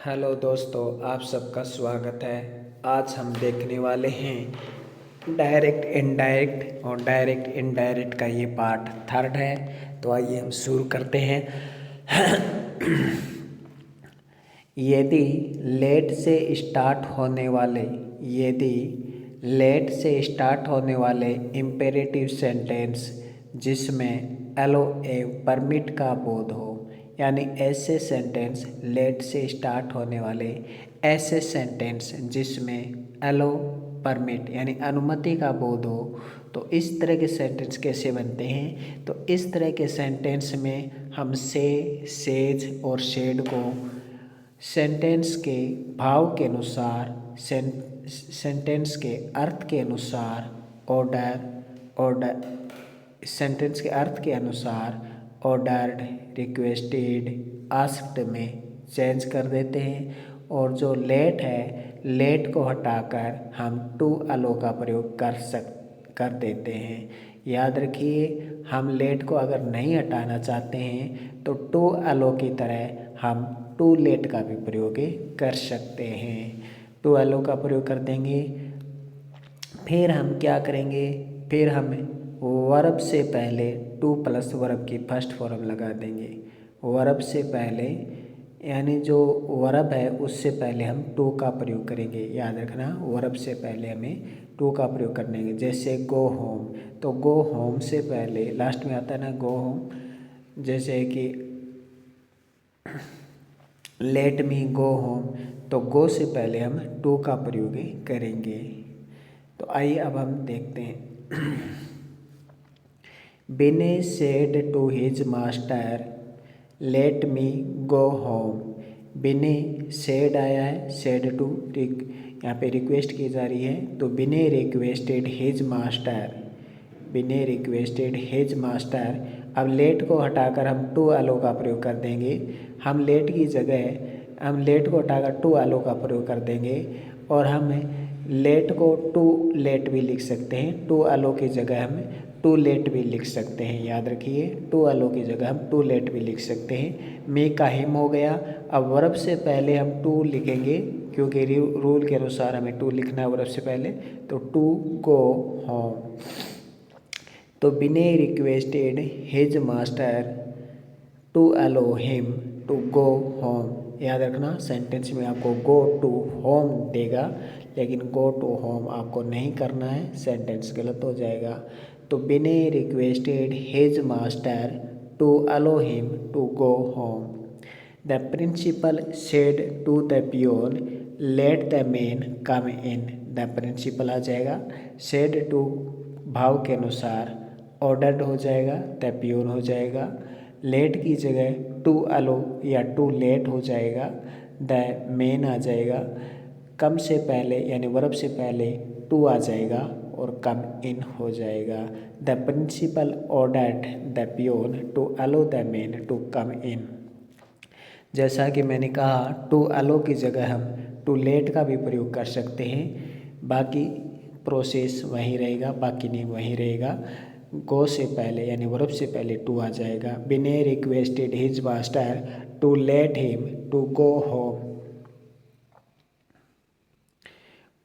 Hello दोस्तों, आप सबका स्वागत है। आज हम देखने वाले हैं डायरेक्ट इनडायरेक्ट, और डायरेक्ट इनडायरेक्ट का ये पार्ट थर्ड है। तो आइए हम शुरू करते हैं। यदि यदि लेट से स्टार्ट होने वाले इम्पेरेटिव सेंटेंस जिसमें एलो ए परमिट का बोध हो, यानी ऐसे सेंटेंस लेट से स्टार्ट होने वाले ऐसे सेंटेंस जिसमें एलो परमिट यानी अनुमति का बोध हो, तो इस तरह के सेंटेंस कैसे बनते हैं। तो इस तरह के सेंटेंस में हम से, सेज और शेड को सेंटेंस के भाव के अनुसार, सेंटेंस के अर्थ के अनुसार ऑर्डर सेंटेंस के अर्थ के अनुसार ऑर्डर्ड, रिक्वेस्टेड, आस्क्ड में चेंज कर देते हैं। और जो लेट है, लेट को हटाकर हम टू अलो का प्रयोग कर देते हैं। याद रखिए, हम लेट को अगर नहीं हटाना चाहते हैं तो टू अलो की तरह हम टू लेट का भी प्रयोग कर सकते हैं। टू अलो का प्रयोग कर देंगे। फिर हम क्या करेंगे, फिर हम वर्ब से पहले टू प्लस वर्ब की फर्स्ट फॉर्म लगा देंगे। वर्ब से पहले यानी जो वर्ब है उससे पहले हम टू का प्रयोग करेंगे। याद रखना, वर्ब से पहले हमें टू का प्रयोग करने के। जैसे गो होम, तो गो होम से पहले लास्ट में आता है ना गो होम। जैसे कि लेट मी गो होम, तो गो से पहले हम टू का प्रयोग करेंगे। तो आइए अब हम देखते हैं। Binay said to his master let me go home. Binay said आया है, सेड टू यहाँ पे रिक्वेस्ट की जा रही है। तो बिने रिक्वेस्टेड हिज मास्टर, बिने रिक्वेस्टेड हिज मास्टर। अब लेट को हटाकर हम टू अलो का प्रयोग कर देंगे। हम लेट की जगह हम लेट को हटाकर टू अलो का प्रयोग कर देंगे। और हम लेट को टू लेट भी लिख सकते हैं। टू अलो की जगह हम टू लेट भी लिख सकते हैं। याद रखिए, टू अलो की जगह हम टू लेट भी लिख सकते हैं। मे का हिम हो गया। अब वर्ब से पहले हम टू लिखेंगे क्योंकि रूल के अनुसार हमें टू लिखना है वर्ब से पहले। तो टू गो होम। तो Binay requested his master to allow him to go home. याद रखना, सेंटेंस में आपको गो टू होम देगा, लेकिन गो टू होम आपको नहीं करना है, सेंटेंस गलत हो जाएगा। तो Binay requested his master to allow him to go home. The principal said to the peon let the man come in. The principal आ जाएगा, सेड टू भाव के अनुसार ऑर्डर्ड हो जाएगा, द पियोन हो जाएगा। लेट की जगह टू अलो या टू लेट हो जाएगा, द मेन आ जाएगा। कम से पहले यानी वर्ब से पहले टू आ जाएगा और कम इन हो जाएगा। The principal ordered the peon to allow the men to come in. जैसा कि मैंने कहा, टू अलो की जगह हम टू लेट का भी प्रयोग कर सकते हैं। बाकी प्रोसेस वही रहेगा, बाकी नहीं वही रहेगा। गो से पहले यानी वर्ब से पहले टू आ जाएगा। Binay requested his master to let him to go home.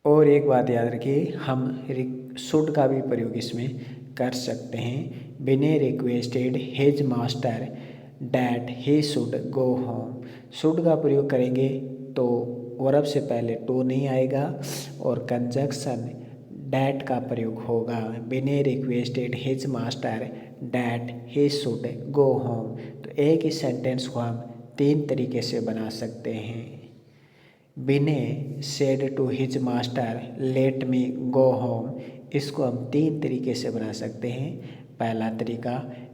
और एक बात याद रखिए, हम शुड का भी प्रयोग इसमें कर सकते हैं। बिने requested his master that he should go home. Should का प्रयोग करेंगे तो वर्ब से पहले टू नहीं आएगा और कंजक्शन डैट का प्रयोग होगा। बिने requested his master that he should go home. तो एक ही सेंटेंस को हम तीन तरीके से बना सकते हैं। Binay said to his master let me go home, इसको हम तीन तरीके से बना सकते हैं। पहला तरीका,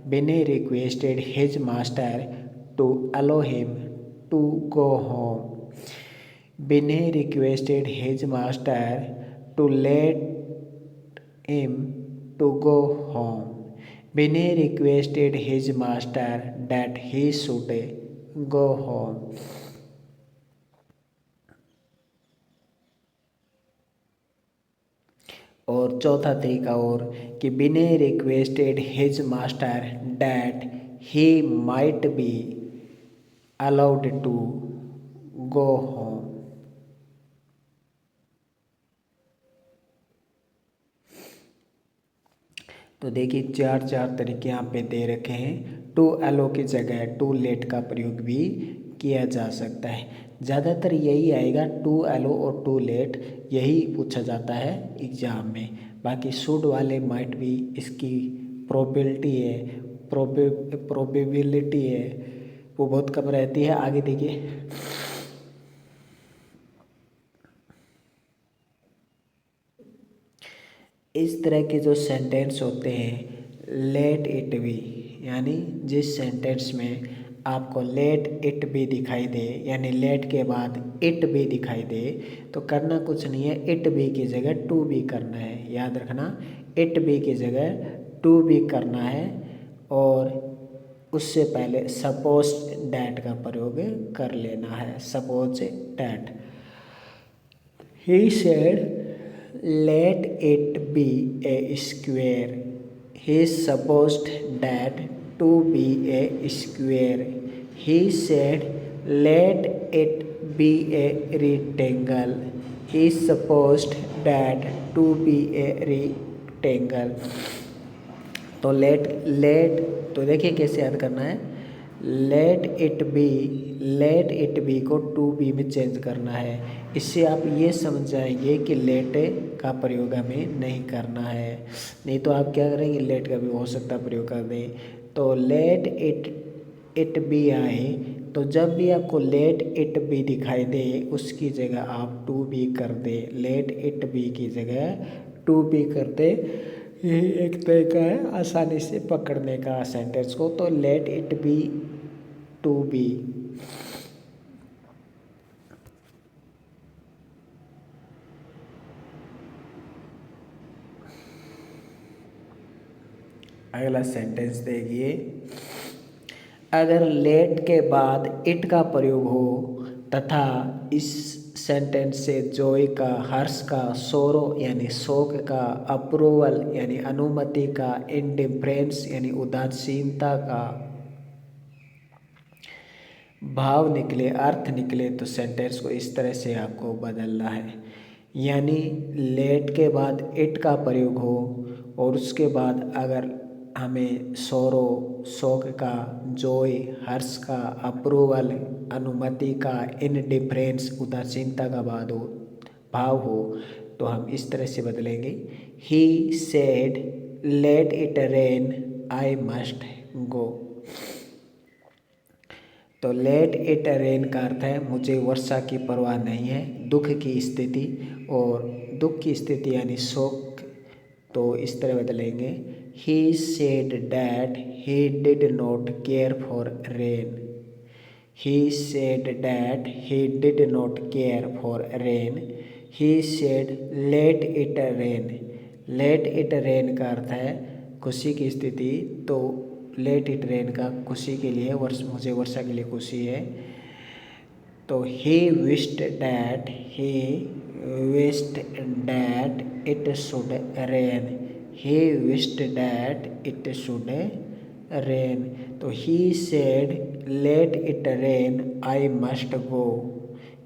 Binay requested his master to allow him to go home. Binay requested his master to let him to go home. Binay requested his master that he should go home. और चौथा तरीका और कि Binay requested his master that he might be allowed to go home. तो देखिए चार तरीके यहाँ पे दे रखे हैं। टू अलो की जगह टू लेट का प्रयोग भी किया जा सकता है। ज़्यादातर यही आएगा, टू अलो और टू लेट, यही पूछा जाता है एग्ज़ाम में। बाकी शुड वाले माइट भी इसकी प्रोबेबिलिटी है वो बहुत कम रहती है। आगे देखिए, इस तरह के जो सेंटेंस होते हैं लेट इट बी, यानी जिस सेंटेंस में आपको लेट इट बी दिखाई दे, यानी लेट के बाद इट बी दिखाई दे, तो करना कुछ नहीं है, इट बी की जगह टू बी करना है। याद रखना, इट बी की जगह टू बी करना है और उससे पहले सपोज डैट का प्रयोग कर लेना है। Suppose that he said let it be a square. He supposed that to be a square. He said let it be a rectangle. He supposed that to be a rectangle. तो late तो देखिए कैसे याद करना है। Late it B को to be में change करना है। इससे आप ये समझ जाएंगे कि लेट का प्रयोग हमें नहीं करना है। नहीं तो आप क्या करेंगे, लेट का भी हो सकता प्रयोग कर दें। तो लेट इट बी आए, तो जब भी आपको लेट इट बी दिखाई दे उसकी जगह आप टू बी कर दे। लेट इट बी की जगह टू बी कर दे। यही एक तरीका है आसानी से पकड़ने का सेंटेंस को। तो let it be to be. अगला सेंटेंस देखिए, अगर लेट के बाद इट का प्रयोग हो तथा इस सेंटेंस से जॉय का, हर्ष का, सोरो यानी शोक का, अप्रूवल यानी अनुमति का, इंडिफरेंस यानी उदासीनता का भाव निकले, अर्थ निकले, तो सेंटेंस को इस तरह से आपको बदलना है। यानी लेट के बाद इट का प्रयोग हो और उसके बाद अगर हमें सोरो, शोक का, जॉय, हर्ष का, अप्रूवल, अनुमति का, इनडिफरेंस, उदासीनता का भाव हो तो हम इस तरह से बदलेंगे। ही said let it rain I must गो। तो लेट इट रेन का अर्थ है मुझे वर्षा की परवाह नहीं है, दुख की स्थिति, और दुख की स्थिति यानी शोक, तो इस तरह बदलेंगे। ही said that he did not care for rain. He said that he did not care for rain. He said let it rain. Late it rain का अर्थ है खुशी की स्थिति, तो लेट इट रेन का खुशी के लिए, मुझे वर्षा के लिए खुशी है। तो he wished that it should rain. He wished that it should rain. तो he said let it rain I must go.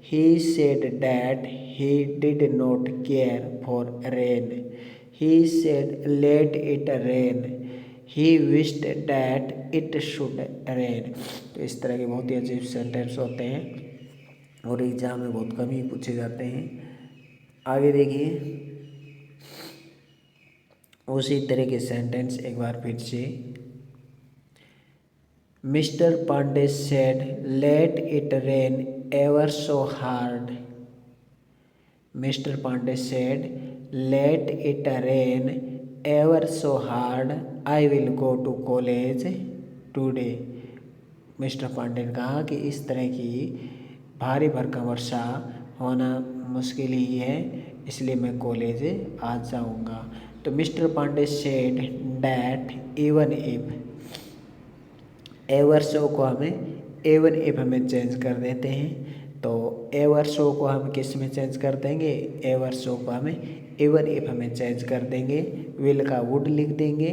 He said that he did not care for rain. He said let it rain. He wished that it should rain. तो इस तरह के बहुत ही अजीब sentence होते हैं और एग्जाम में बहुत कम ही पूछे जाते हैं। आगे देखिए, उसी तरह के सेंटेंस एक बार फिर से। Mister Pandey said let it rain ever so hard. Mister Pandey said let it rain ever so hard I will go to college today. Mister Pandey ने कहा कि इस तरह की भारी भरकम वर्षा होना मुश्किल ही है, इसलिए मैं कॉलेज आ जाऊंगा। तो mister Pandey said that even if, ever so को हमें एवन इफ हमें चेंज कर देते हैं। तो एवर सो को हम किस में चेंज कर देंगे, एवर सो को हमें एवन इफ हमें चेंज कर देंगे। विल का वुड लिख देंगे,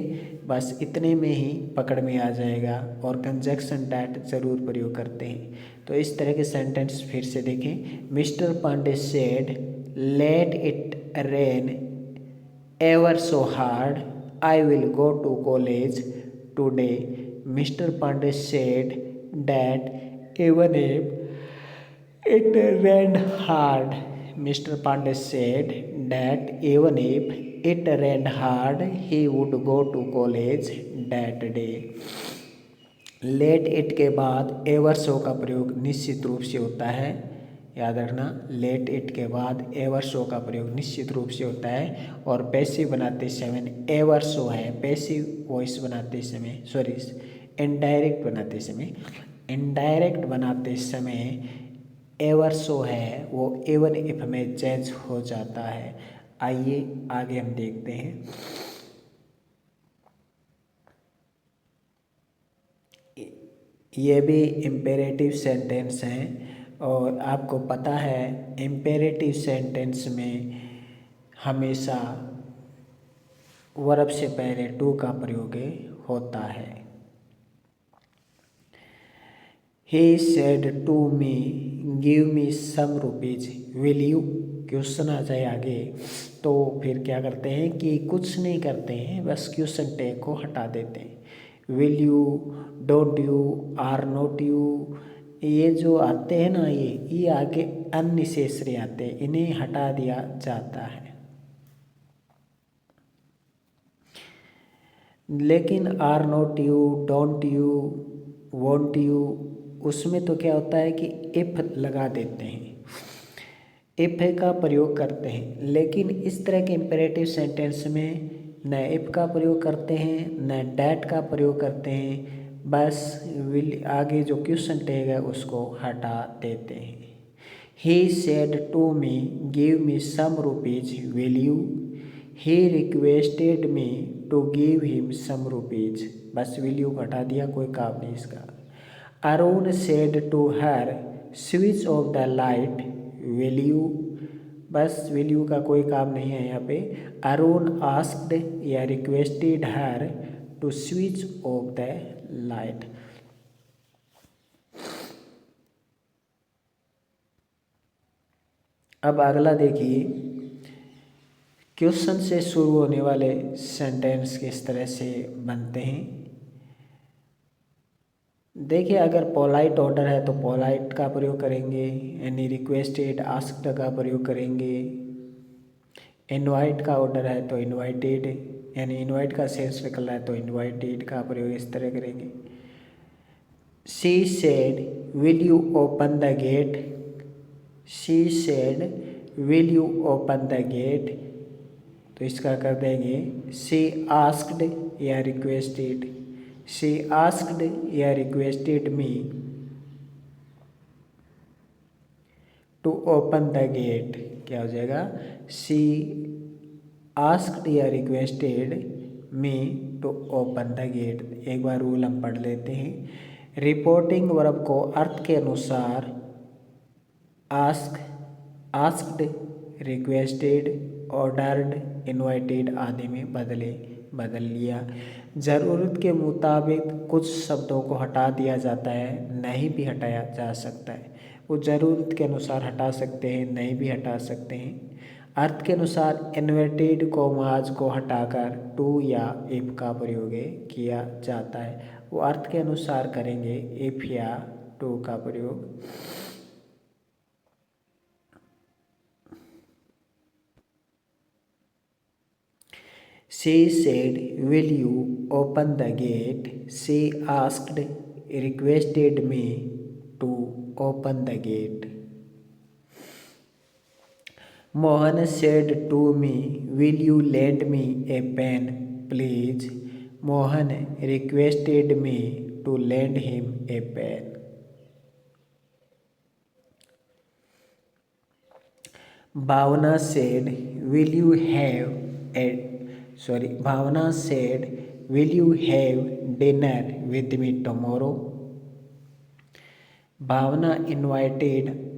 बस इतने में ही पकड़ में आ जाएगा। और कंजक्शन दैट ज़रूर प्रयोग करते हैं। तो इस तरह के सेंटेंस फिर से देखें। Mister Pandey said let it rain ever so hard I will go to college today. Mister Pandey said that even if it rained hard. Mr. Pandey said that even if it rained hard, he would go to college that day. Let it के बाद ever so का प्रयोग निश्चित रूप से होता है। याद रखना, लेट इट के बाद एवर सो का प्रयोग निश्चित रूप से होता है। और पैसिव बनाते समय एवर सो है, पैसिव वॉइस बनाते समय, सॉरी इनडायरेक्ट बनाते समय एवर सो है वो एवन इफ में चेंज हो जाता है। आइए आगे हम देखते हैं। ये भी इम्पेरेटिव सेंटेंस हैं और आपको पता है इम्पेरेटिव सेंटेंस में हमेशा वर्ब से पहले टू का प्रयोग होता है। He said to me, give me some rupees, will you? Question आ जाए आगे तो फिर क्या करते हैं कि कुछ नहीं करते हैं, बस क्वेश्चन टैग को हटा देते हैं। Will you, don't you, are not you, ये जो आते हैं ना ये आगे अननेसेसरी आते हैं, इन्हें हटा दिया जाता है। लेकिन are not you, don't you, won't you, उसमें तो क्या होता है कि इफ लगा देते हैं, इफ का प्रयोग करते हैं। लेकिन इस तरह के इम्पेरेटिव सेंटेंस में न इफ का प्रयोग करते हैं न डैट का प्रयोग करते हैं, बस विल आगे जो क्वेश्चन टैग है उसको हटा देते हैं। He said to me give me some rupees, will you? He requested me to give him some rupees, बस विल यू हटा दिया, कोई काम नहीं इसका। Arun said to her switch off the light, will you? बस विल यू का कोई काम नहीं है यहाँ पे। अरुण आस्क्ड या requested her to switch off the light. अब अगला देखिए, क्वेश्चन से शुरू होने वाले सेंटेंस किस तरह से बनते हैं। देखिए, अगर पोलाइट ऑर्डर है तो पोलाइट का प्रयोग करेंगे, यानी रिक्वेस्टेड आस्क्ड का प्रयोग करेंगे। इनवाइट का ऑर्डर है तो इनवाइटेड, यानी इनवाइट का सेंस निकल रहा है तो इनवाइटेड का प्रयोग इस तरह करेंगे। She said will you open the gate, she said will you open the gate, तो इसका कर देंगे शी आस्क्ड या रिक्वेस्टेड। She asked या requested me to open the gate, क्या हो जाएगा? She asked या requested me to open the gate। एक बार रूल हम पढ़ लेते हैं। रिपोर्टिंग वर्ब को अर्थ के अनुसार ask, asked, requested, ordered, invited आदि में बदल लिया। ज़रूरत के मुताबिक कुछ शब्दों को हटा दिया जाता है, नहीं भी हटाया जा सकता है। वो ज़रूरत के अनुसार हटा सकते हैं, नहीं भी हटा सकते हैं। अर्थ के अनुसार इन्वर्टेड कॉमाज को हटाकर टू या इफ का प्रयोग किया जाता है। वो अर्थ के अनुसार करेंगे इफ या टू का प्रयोग। She said, will you open the gate? She asked, requested me to open the gate. Mohan said to me, will you lend me a pen, please? Mohan requested me to lend him a pen. Bhavana said, will you have Bhavana said, will you have dinner with me tomorrow? Bhavana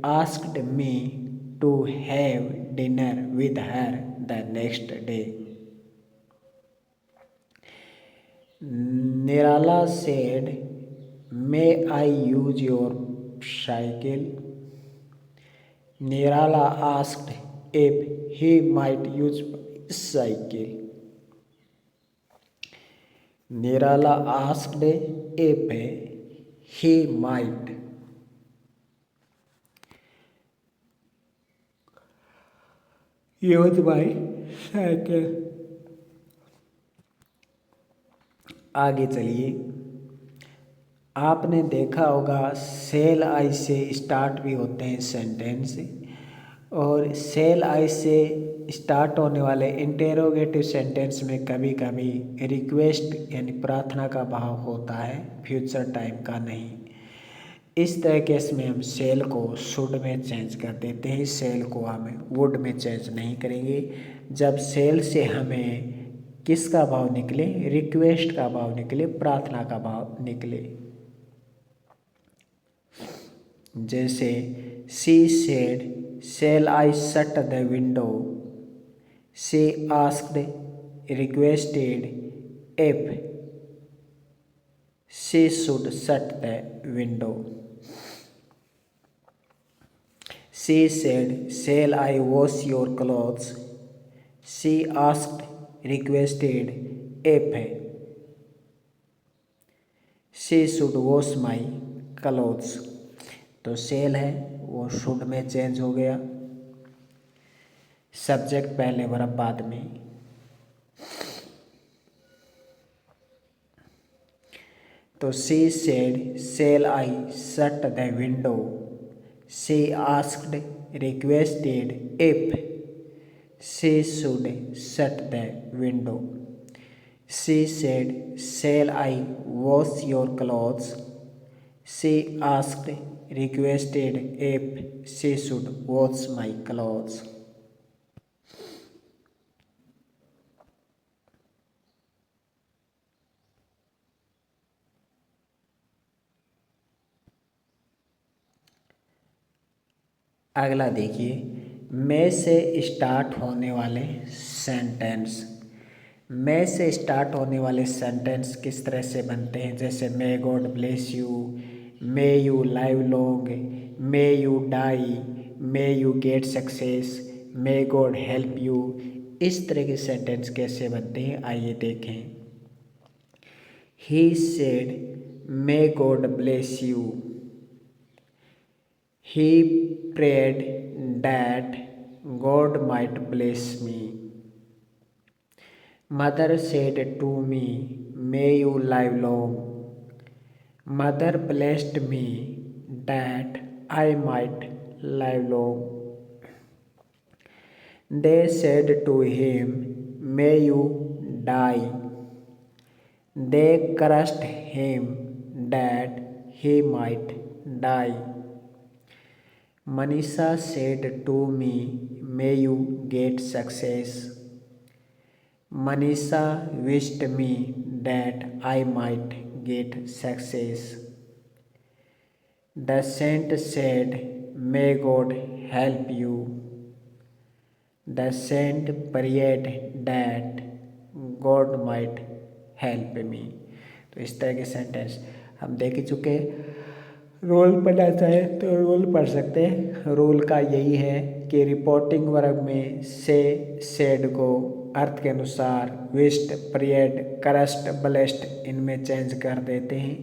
asked me to have dinner with her the next day. Nirala said, "May I use your cycle?" Nirala asked if he might use cycle. Nirala asked if he might use my cycle. आगे चलिए, आपने देखा होगा cell आई से start भी होते हैं sentence, और सेल आई से स्टार्ट होने वाले इंटेरोगेटिव सेंटेंस में कभी कभी रिक्वेस्ट यानी प्रार्थना का भाव होता है, फ्यूचर टाइम का नहीं। इस तरह के इसमें हम सेल को शुड में चेंज कर देते हैं, सेल को हमें वुड में चेंज नहीं करेंगे। जब सेल से हमें किसका भाव निकले, रिक्वेस्ट का भाव निकले, प्रार्थना का भाव निकले। जैसे she said, shall I shut the window? She asked, requested if she should shut the window. She said, shall I wash your clothes? She asked, requested if she should wash my clothes. तो cell है वो should में change हो गया, subject पहले verb बाद में। तो she said, shall I shut the window? She asked, requested if she should shut the window. She said, shall I wash your clothes? She asked, requested if she should wash my clothes. अगला देखिए, मैं से start होने वाले sentence. मैं से start होने वाले सेंटेंस किस तरह से बनते हैं? जैसे may God bless you, may you live long, may you die, may you get success, may God help you. इस तरह के सेंटेंस कैसे बनते हैं आइए देखें। He said, may God bless you. He prayed that God might bless me. Mother said to me, may you live long. Mother blessed me that I might live long. They said to him, may you die. They cursed him that he might die. Manisha said to me, may you get success. Manisha wished me that I might get success. The saint said, may God help you. The saint prayed that God might help me. तो इस तरह के sentence हम देख ही चुके। Role पढ़ना चाहे तो रोल पढ़ सकते हैं। रोल का यही है कि रिपोर्टिंग वर्ब में से सेड को अर्थ के अनुसार विश्ड, प्रियड, करस्ट, ब्लेस्ड इनमें चेंज कर देते हैं।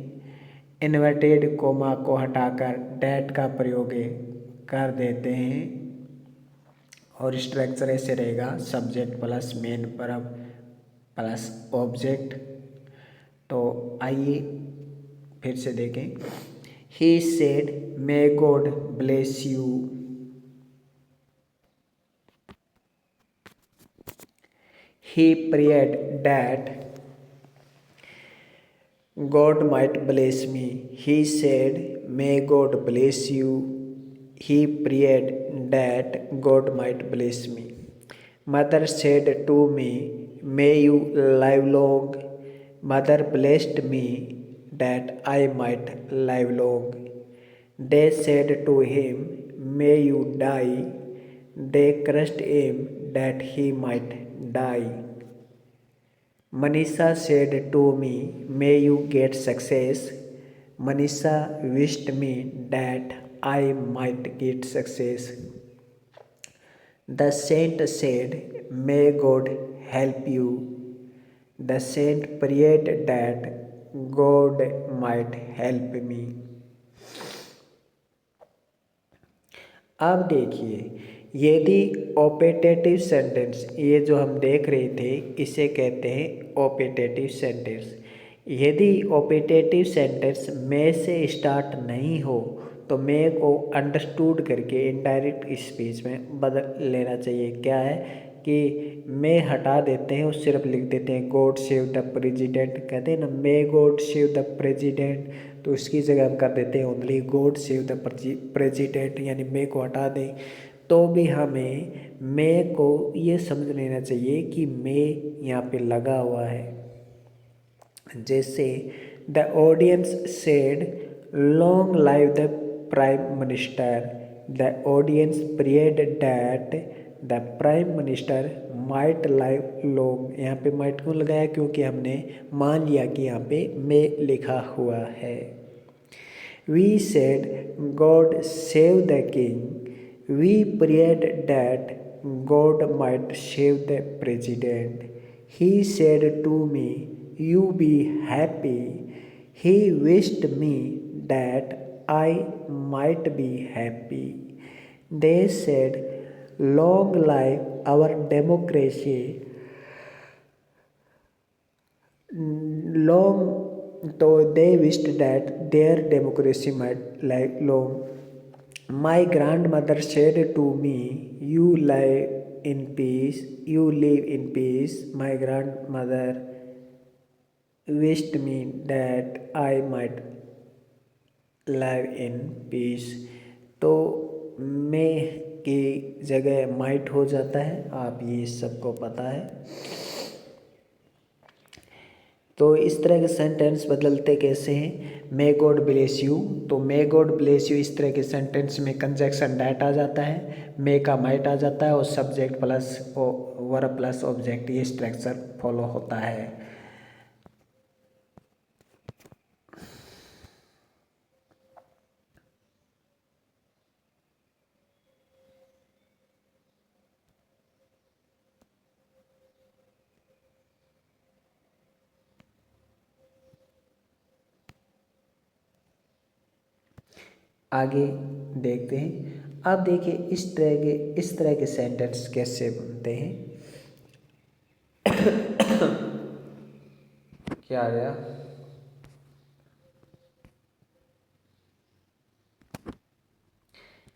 इन्वर्टेड कोमा को हटाकर डैट का प्रयोग कर देते हैं और स्ट्रक्चर ऐसे रहेगा, subject plus main verb plus object. तो आइए फिर से देखें। He said, may God bless you. He prayed that God might bless me. He said, may God bless you. He prayed that God might bless me. Mother said to me, may you live long. Mother blessed me that I might live long. They said to him, may you die. They cursed him that he might die. Manisha said to me, may you get success. Manisha wished me that I might get success. The saint said, may God help you. The saint prayed that God might help me. अब देखिए, यदि ऑपेटेटिव sentence, ये जो हम देख रहे थे इसे कहते हैं ऑपेटेटिव सेंटेंस। यदि ऑपेटेटिव सेंटेंस मैं से स्टार्ट नहीं हो तो मैं को अंडरस्टूड करके इनडायरेक्ट स्पीच में बदल लेना चाहिए। क्या है कि मैं हटा देते हैं और सिर्फ लिख देते हैं गॉड सेव द प्रेजिडेंट, कहते हैं ना may God save the president, तो उसकी जगह हम कर देते हैं only God save the president, यानी मे को हटा दें। तो भी हमें मे को ये समझ लेना चाहिए कि मे यहाँ पे लगा हुआ है। जैसे the audience said long live the prime minister, the audience prayed that the prime minister might live long. यहाँ पे माइट क्यों लगाया, क्योंकि हमने मान लिया कि यहाँ पे मे लिखा हुआ है। We said God save the king, we prayed that God might save the president, he said to me you be happy, he wished me that I might be happy. They said long live our democracy, long, so they wished that their democracy might live long. My grandmother said to me, you live in peace, you live in peace. My grandmother wished me that I might live in peace। तो मैं की जगह might हो जाता है, आप ये सबको पता है। तो इस तरह के सेंटेंस बदलते कैसे हैं, मे गॉड ब्लेस यू, तो मे गॉड ब्लेस यू इस तरह के सेंटेंस में कंजक्शन डैट आ जाता है, मे का माइट आ जाता है और subject plus verb plus object, ये स्ट्रक्चर फॉलो होता है। आगे देखते हैं। अब देखिए इस तरह के सेंटेंस कैसे बनते हैं। क्या आ गया,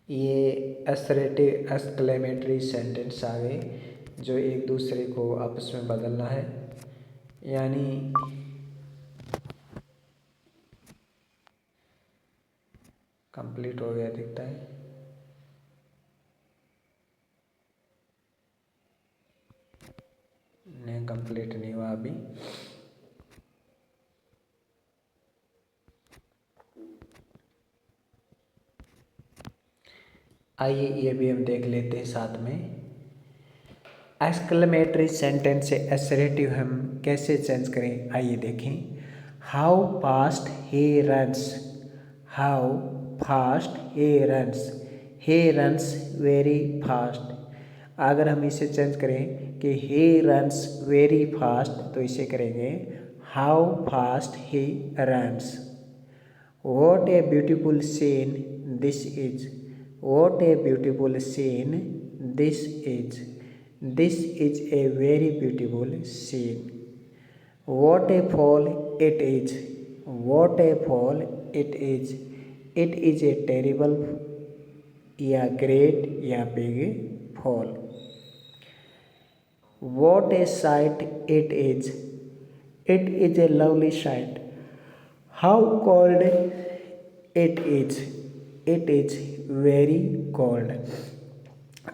ये असर्टिव एक्सक्लेमेटरी सेंटेंस आ गए जो एक दूसरे को आपस में बदलना है, यानी कंप्लीट हो गया दिखता है। नहीं, कंप्लीट नहीं हुआ अभी। आइए ये भी हम देख लेते हैं साथ में। एक्सक्लेमेटरी सेंटेंस से असर्टिव हम कैसे चेंज करें, आइए देखें। How fast he runs, how fast he runs very fast. अगर हम इसे चेंज करें कि ही रन्स वेरी फास्ट, तो इसे करेंगे how fast he runs. What a beautiful scene this is, what a beautiful scene this is, this is a very beautiful scene. What a fall it is, what a fall it is a terrible या great या big fall. What a sight it is a lovely sight. How cold it is very cold.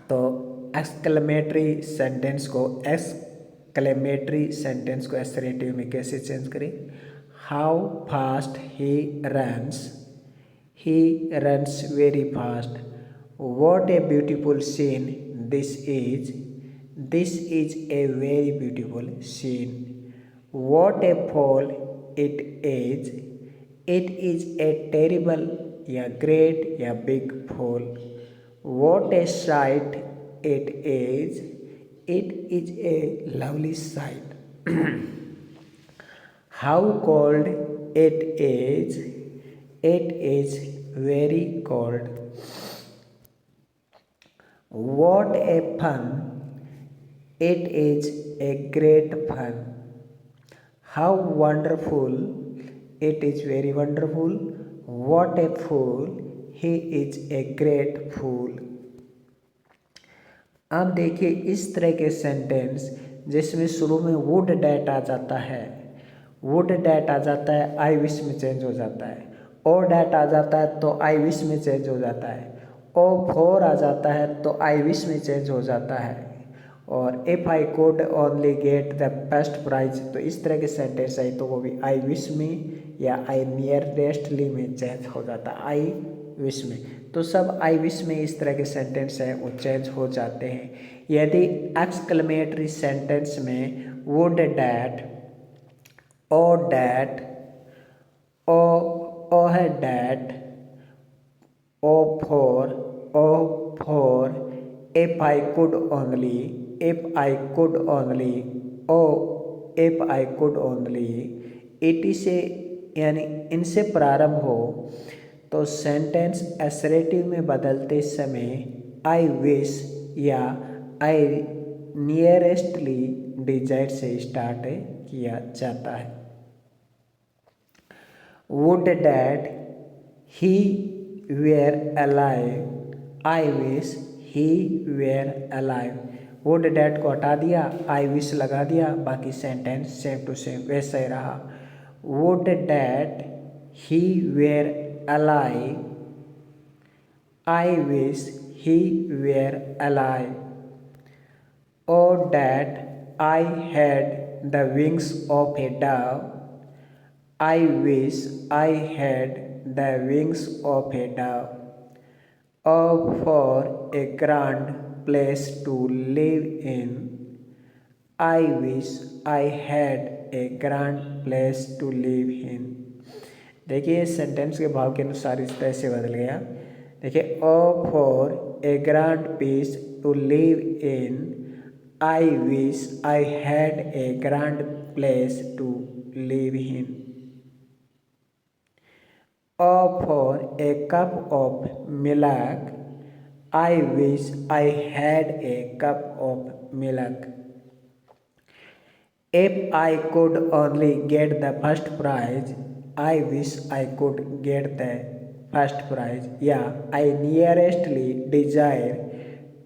तो exclamatory sentence को assertive में कैसे change करें। How fast he runs very fast. What a beautiful scene this is a very beautiful scene. What a fall it is. It is a terrible या great या big fall. What a sight it is. It is a lovely sight. How cold it is. It is very cold. What a fun. It is a great fun. How wonderful. It is very wonderful. What a fool. He is a great fool. अब देखिए इस तरह के sentence जिसमें शुरू में would that आ जाता है, वुड डैट आ जाता है, आई विश में चेंज हो जाता है। ओ डैट आ जाता है तो आई विश में चेंज हो जाता है। ओ फोर आ जाता है तो आई विश में चेंज हो जाता है। और if I could only get the first prize, तो इस तरह के सेंटेंस है तो वो भी आई विश में या आई नियरेस्टली में चेंज हो जाता है, आई विश में। तो सब आई विश में इस तरह के सेंटेंस है वो चेंज हो जाते हैं। यदि एक्सक्लेमेटरी सेंटेंस में would that, O that, O है that, O for, if I could only, if I could only, O if I could only, इट से यानी इनसे प्रारंभ हो तो सेंटेंस एसरेटिव में बदलते समय आई विश या आई नियरेस्टली डिजायर से स्टार्ट किया जाता है। Would that he were alive, I wish he were alive. Would that को हटा दिया, आई विश लगा दिया, बाकी सेंटेंस सेम टू सेम वैसा ही रहा। Would that he were alive, I wish he were alive. Oh, that I had the wings of a dove, I wish I had the wings of a dove. Oh, for a grand place to live in, I wish I had a grand place to live in. देखिए sentence के भाव के अनुसार इस तरह से बदल गया। देखिए O for a grand piece to live in, I wish I had a grand place to live in. O for a cup of milk, I wish I had a cup of milk. If I could only get the first prize, I wish I could get the first prize, या I nearestly desire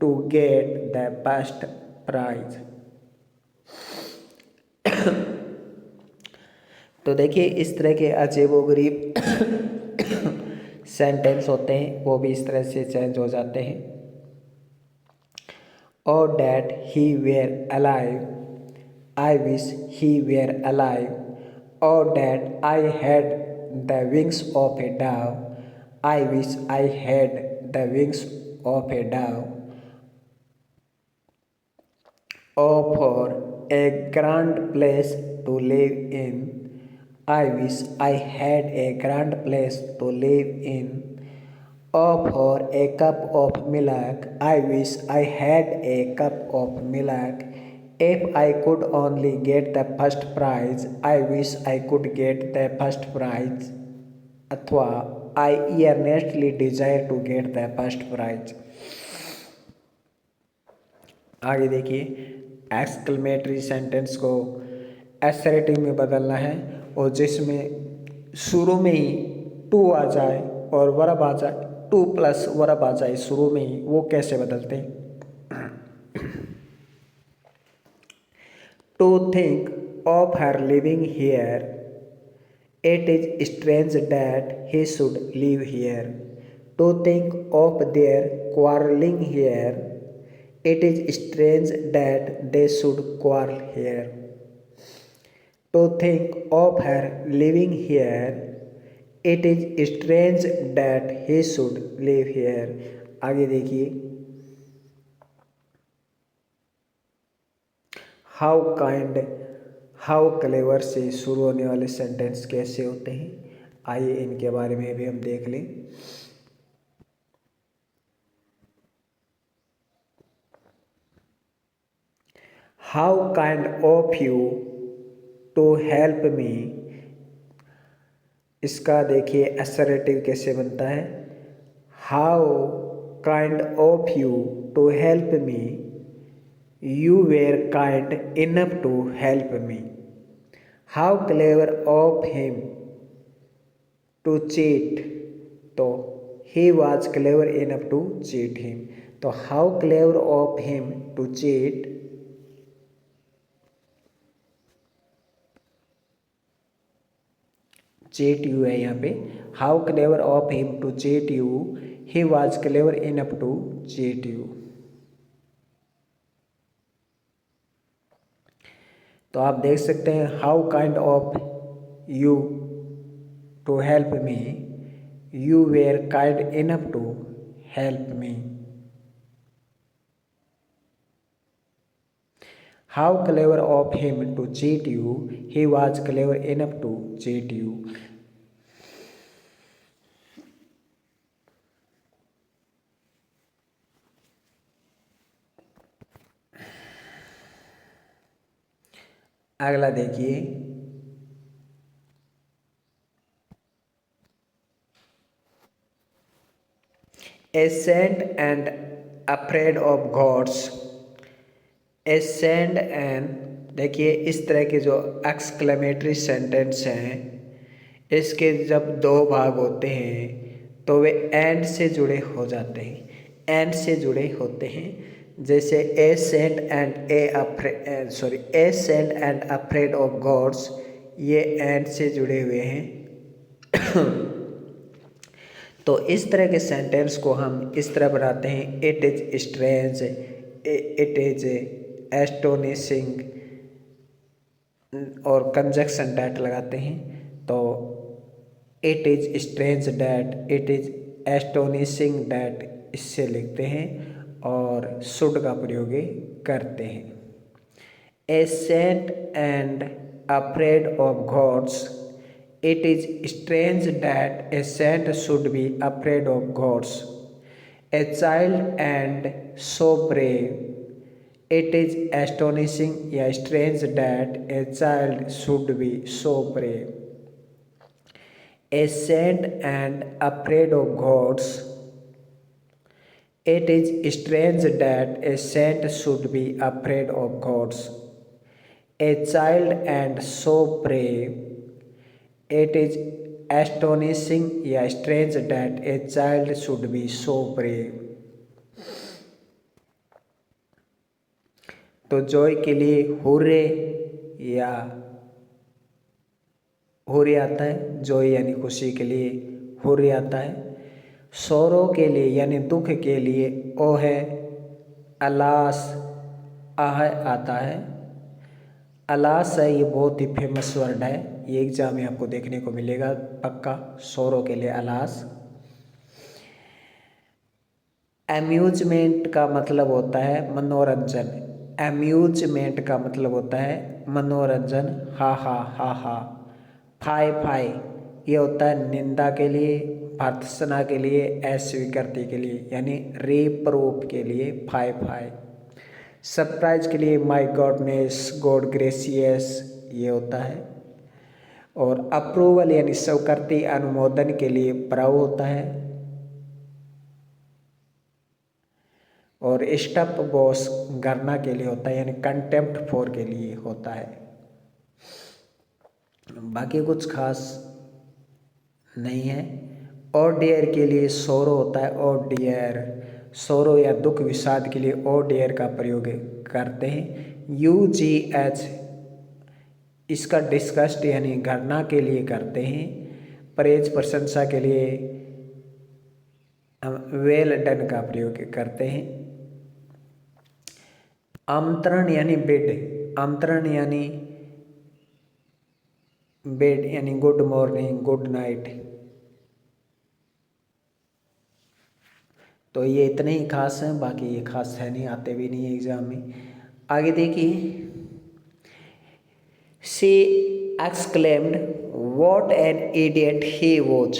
to get the first prize। तो देखिए इस तरह के अजीबोगरीब sentence होते हैं वो भी इस तरह से चेंज हो जाते हैं। Oh that he were alive, I wish he were alive. Oh, that I had the wings of a dove, I wish I had the wings of a dove. Oh, for a grand place to live in, I wish I had a grand place to live in. Oh, for a cup of milk, I wish I had a cup of milk. If I could only get the first prize, I wish I could get the first prize. अथवा I earnestly desire to get the first prize। आगे देखिए exclamatory sentence को assertive में बदलना है और जिसमें शुरू में ही टू आ जाए और वर्ब आ जाए, टू प्लस वर्ब आ जाए शुरू में ही, वो कैसे बदलते हैं। To think of her living here, it is strange that he should live here. To think of their quarreling here, it is strange that they should quarrel here. To think of her living here, it is strange that he should live here। आगे देखिए how kind, how clever से शुरू होने वाले sentence कैसे होते हैं, आइए इनके बारे में भी हम देख लें। How kind of you to help me, इसका देखिए असर्टिव कैसे बनता है। How kind of you to help me, you were kind enough to help me. How clever of him to cheat, तो he was clever enough to cheat him. तो how clever of him to cheat, cheat you है यहाँ पे। How clever of him to cheat you, he was clever enough to cheat you. तो आप देख सकते हैं how kind of you to help me, you were kind enough to help me. How clever of him to cheat you, he was clever enough to cheat you. अगला देखिए, a saint and afraid of gods. A saint and, देखिए इस तरह के जो exclamatory sentence हैं, इसके जब दो भाग होते हैं तो वे एंड से जुड़े हो जाते हैं, एंड से जुड़े होते हैं। जैसे a saint and a saint and afraid of gods, ये एंड से जुड़े हुए हैं। तो इस तरह के सेंटेंस को हम इस तरह बनाते हैं, it is strange, it is astonishing, और कंजक्शन डैट लगाते हैं। तो it is strange that, it is astonishing that, इससे लिखते हैं और शुड का प्रयोग करते हैं। A saint and afraid of gods, it is strange that a saint should be afraid of gods. A child and so brave. It is astonishing, yeah, strange that a child should be so brave. A saint and afraid of gods. It is strange that a saint should be afraid of gods. A child and so brave. It is astonishing, yeah, strange that a child should be so brave. तो Joy के लिए hurray या hurray आता है, Joy यानी खुशी के लिए हुर्रे आता है। सौरों के लिए यानी दुख के लिए ओ है, अलास आह आता है। अलास है, ये बहुत ही फेमस वर्ड है, ये एग्जाम में आपको देखने को मिलेगा पक्का। सौरों के लिए अलास। अम्यूजमेंट का मतलब होता है मनोरंजन, अम्यूजमेंट का मतलब होता है मनोरंजन, हा हा हा हा। फाय फाय, ये होता है निंदा के लिए, भर्त्सना के लिए, अस्वीकृति के लिए, यानी रिप्रूफ के लिए फाय फाय। सरप्राइज के लिए माय गॉडनेस, गॉड ग्रेसियस, ये होता है। और अप्रूवल यानी स्वीकृति अनुमोदन के लिए प्राउ होता है। और स्टप बॉस गरना के लिए होता है, यानी कंटेम्प्ट फॉर के लिए होता है। बाकी कुछ खास नहीं है। और डियर के लिए सोरो होता है, और डियर, सोरो या दुख विषाद के लिए और डियर का प्रयोग करते हैं। UGH, इसका डिस्कस्ट यानी घटना के लिए करते हैं। प्रेज प्रशंसा के लिए हम वेल डन का प्रयोग करते हैं। आमंत्रण यानी बेड, आमंत्रण यानी बेड, यानी गुड मॉर्निंग, गुड नाइट। तो ये इतने ही खास हैं, बाकी ये खास है नहीं, आते भी नहीं है एग्जाम में। आगे देखिए, She exclaimed, "What an idiot he was!"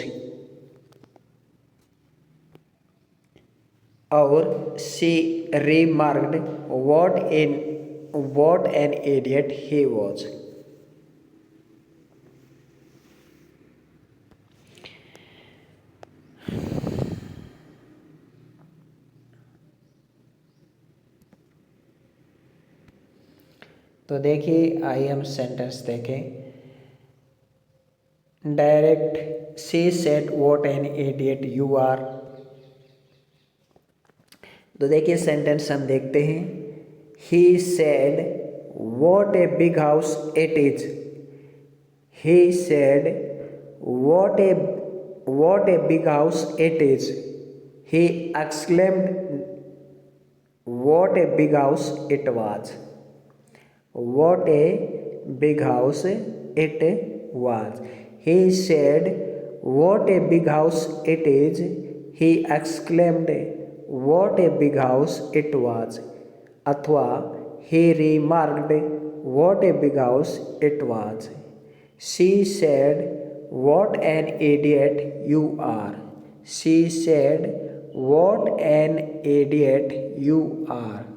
और she remarked, what an idiot he was. तो देखिए, आइए हम सेंटेंस देखें। Direct she said, "what an idiot you are". तो देखिए सेंटेंस हम देखते हैं। He said, "what a big house it is". He said, "what a big house it is". He exclaimed, "what a big house it was". What a big house it was. He said, "What a big house it is." He exclaimed, "What a big house it was." अथवा he remarked, "What a big house it was." She said, "What an idiot you are." She said, "What an idiot you are."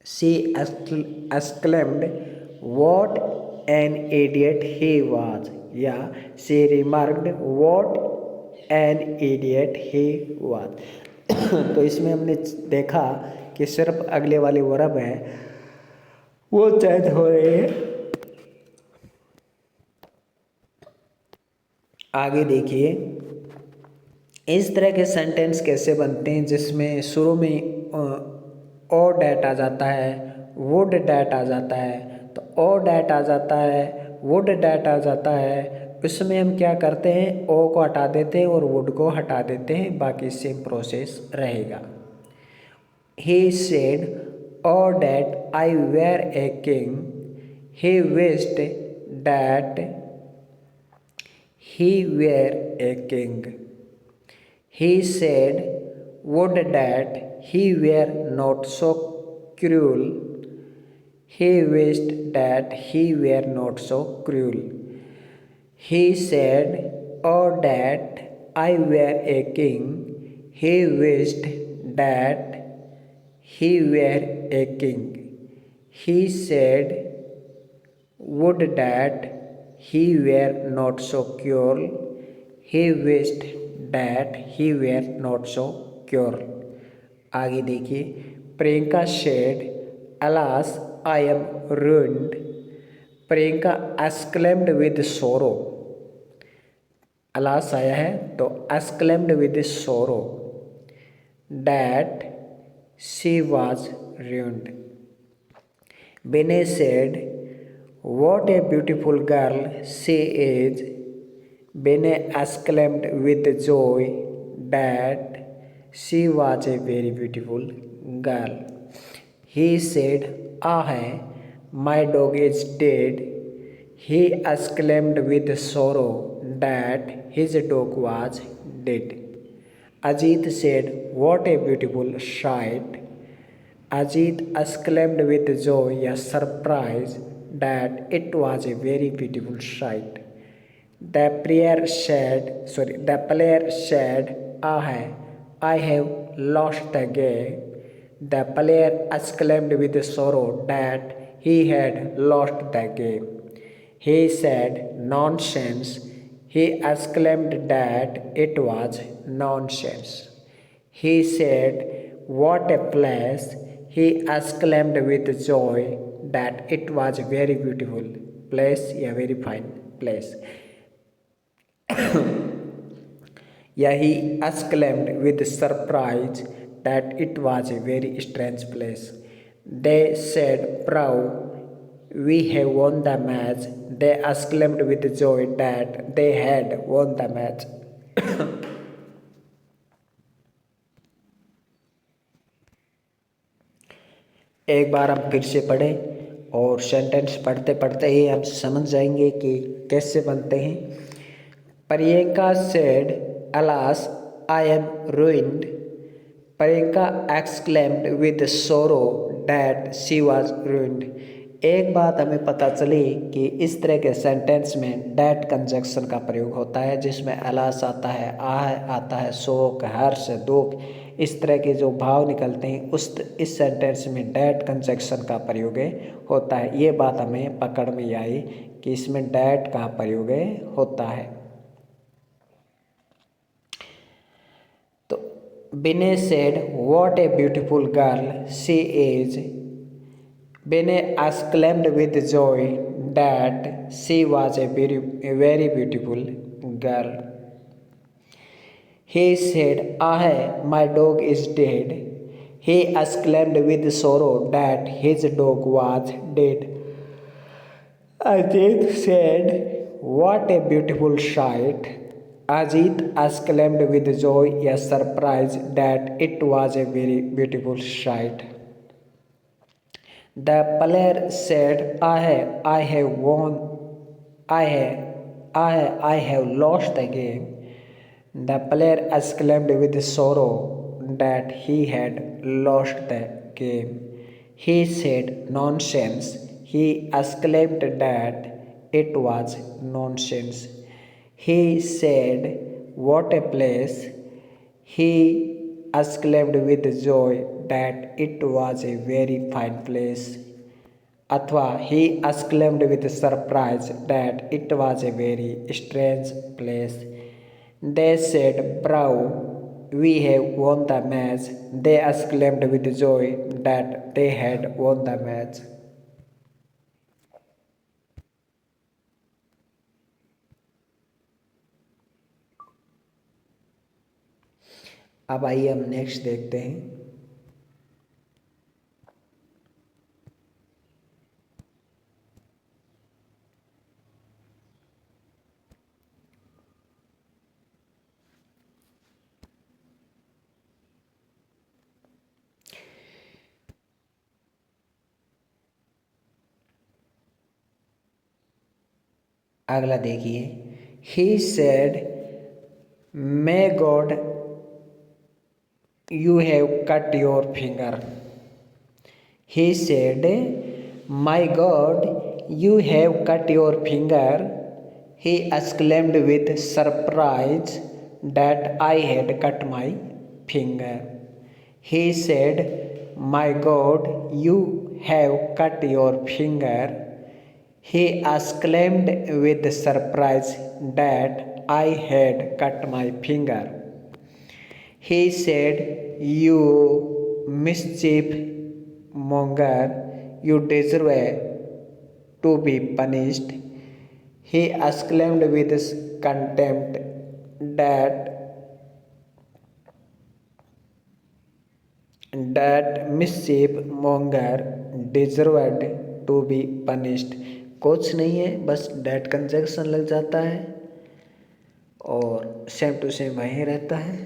She exclaimed, "What an idiot he was." या she remarked, "What an idiot he was." तो इसमें हमने देखा कि सिर्फ अगले वाले verb है वो चेंज हो रहे हैं। आगे देखिए, इस तरह के सेंटेंस कैसे बनते हैं जिसमें शुरू में और डैट आ जाता है, वुड डैट आ जाता है। तो और डैट आ जाता है, वुड डैट आ जाता है, उसमें हम क्या करते हैं, ओ को हटा देते हैं और वुड को हटा देते हैं, बाकी सेम प्रोसेस रहेगा। He said, "O that I were a king he wished that he were a king." He said, "Would that he were not so cruel." He wished that he were not so cruel. He said, "Oh, that I were a king." He wished that he were a king. He said, "Would that he were not so cruel." He wished that he were not so cruel. आगे देखिए, Priyanka said, "Alas, I am ruined." Priyanka exclaimed with sorrow। alas आया है तो exclaimed with sorrow that she was ruined. Binay said, "What a beautiful girl she is." Binay exclaimed with joy that she was a very beautiful girl. He said, "Ah, my dog is dead." He exclaimed with sorrow that his dog was dead. Ajit said, "What a beautiful sight." Ajit exclaimed with joy and surprise that it was a very beautiful sight. The player said, "Ah, I have lost the game." The player exclaimed with sorrow that he had lost the game. He said, "Nonsense." He exclaimed that it was nonsense. He said, "What a place." He exclaimed with joy that it was a very beautiful place, a very fine place. Yeah, he exclaimed with surprise that it was a very strange place. They said, "Proud, we have won the match." They exclaimed with joy that they had won the match. एक बार हम फिर से पढ़ें और sentence पढ़ते पढ़ते ही हम समझ जाएंगे कि कैसे बनते हैं। Priyanka said, "Alas, I am ruined." Priyanka exclaimed with sorrow that she was ruined. एक बात हमें पता चली कि इस तरह के सेंटेंस में डैट कंजक्शन का प्रयोग होता है, जिसमें अलास आता है, आह आता है, शोक, हर्ष, दुख, इस तरह के जो भाव निकलते हैं इस सेंटेंस में डैट कंजक्शन का प्रयोग होता है। ये बात हमें पकड़ में आई कि इसमें डैट का प्रयोग होता है। तो बिने said what a beautiful girl she is. Bene exclaimed with joy that she was a very beautiful girl. He said, "Ah, my dog is dead." He exclaimed with sorrow that his dog was dead. Ajit said, "What a beautiful sight." Ajit exclaimed with joy and surprise that it was a very beautiful sight. The player said, I have won, I have lost the game." The player exclaimed with sorrow that he had lost the game. He said, "Nonsense." He exclaimed that it was nonsense. He said, "What a place." He exclaimed with joy that it was a very fine place. अथवा he exclaimed with surprise that it was a very strange place. They said, "Bravo, we have won the match." They exclaimed with joy that they had won the match. अब आइए हम next देखते हैं। अगला देखिए, he said, "May God you have cut your finger." He said, "My God, you have cut your finger." He exclaimed with surprise that I had cut my finger. He said, "My God, you have cut your finger." He exclaimed with surprise that I had cut my finger. He said, "You mischief monger, you deserve to be punished." He exclaimed with contempt that mischief monger deserved to be punished. कुछ नहीं है, बस date conjunction लग जाता है और same to same वहीं रहता है।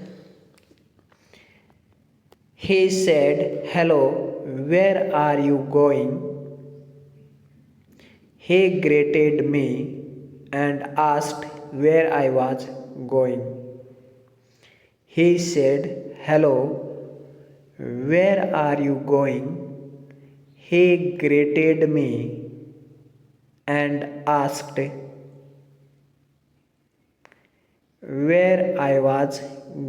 He said, "Hello, where are you going?" He greeted me and asked where I was going. He said, "Hello, where are you going?" He greeted me and asked where I was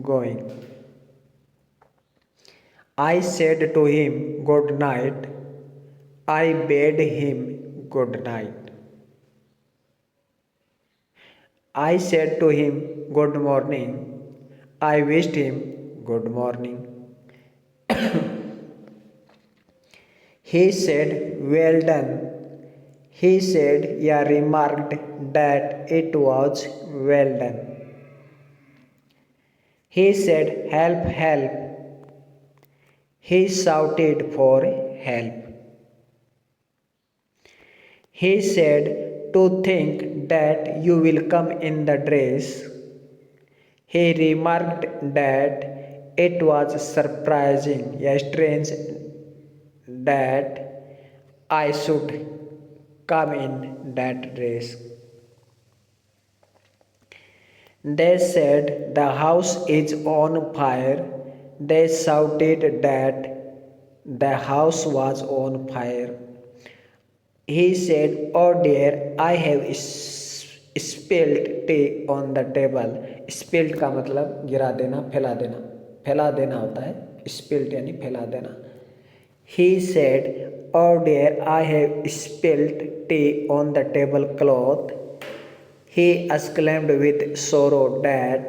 going. I said to him, "Good night." I bade him good night. I said to him, "Good morning." I wished him good morning. He said, "Well done." He said, "Yeah," remarked that it was well done. He said, "Help, help." He shouted for help. He said, "To think that you will come in the dress." He remarked that it was surprising, yet strange that I should come in that dress. They said, "The house is on fire." They shouted that the house was on fire. He said, "Oh dear, I have spilled tea on the table." Spilled का मतलब गिरा देना, फैला देना होता है। Spilled यानी फैला देना। He said, "Oh dear, I have spilled tea on the tablecloth." He exclaimed with sorrow that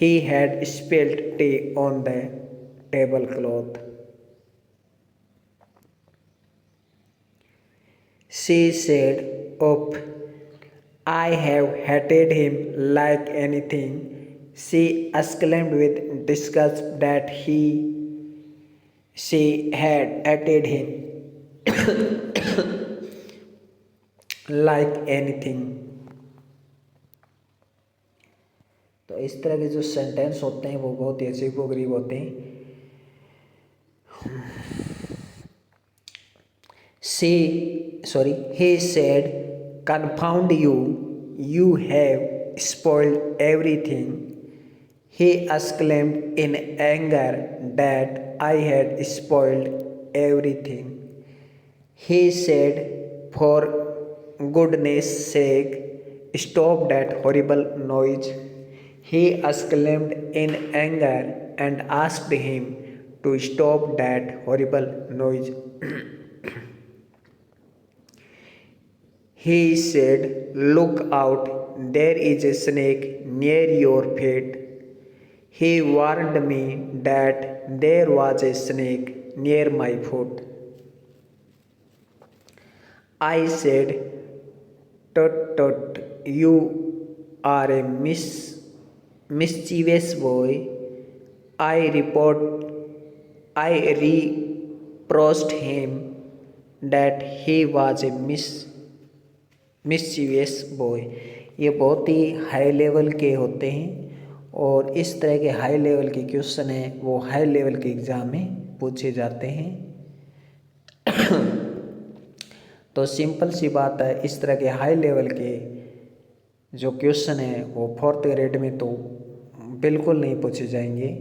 he had spilled tea on the tablecloth. She said, "Oh, I have hated him like anything." She exclaimed with disgust that she had hated him like anything. तो इस तरह के जो sentence होते हैं वो बहुत ही अजीबोगरीब होते हैं। He said, "Confound you, you have spoiled everything." He exclaimed in anger that I had spoiled everything. He said, "For goodness sake, stop that horrible noise." He exclaimed in anger and asked him to stop that horrible noise. He said, "Look out, there is a snake near your feet." He warned me that there was a snake near my foot. I said, "Tut tut, you are a mischievous boy." I reproached him that he was a mischievous boy. ये बहुत ही high level के होते हैं और इस तरह के high level के क्वेश्चन हैं वो हाई लेवल के एग्ज़ाम में पूछे जाते हैं। तो सिंपल सी बात है, इस तरह के हाई लेवल के जो क्वेश्चन हैं वो 4th ग्रेड में तो बिल्कुल नहीं पूछे जाएंगे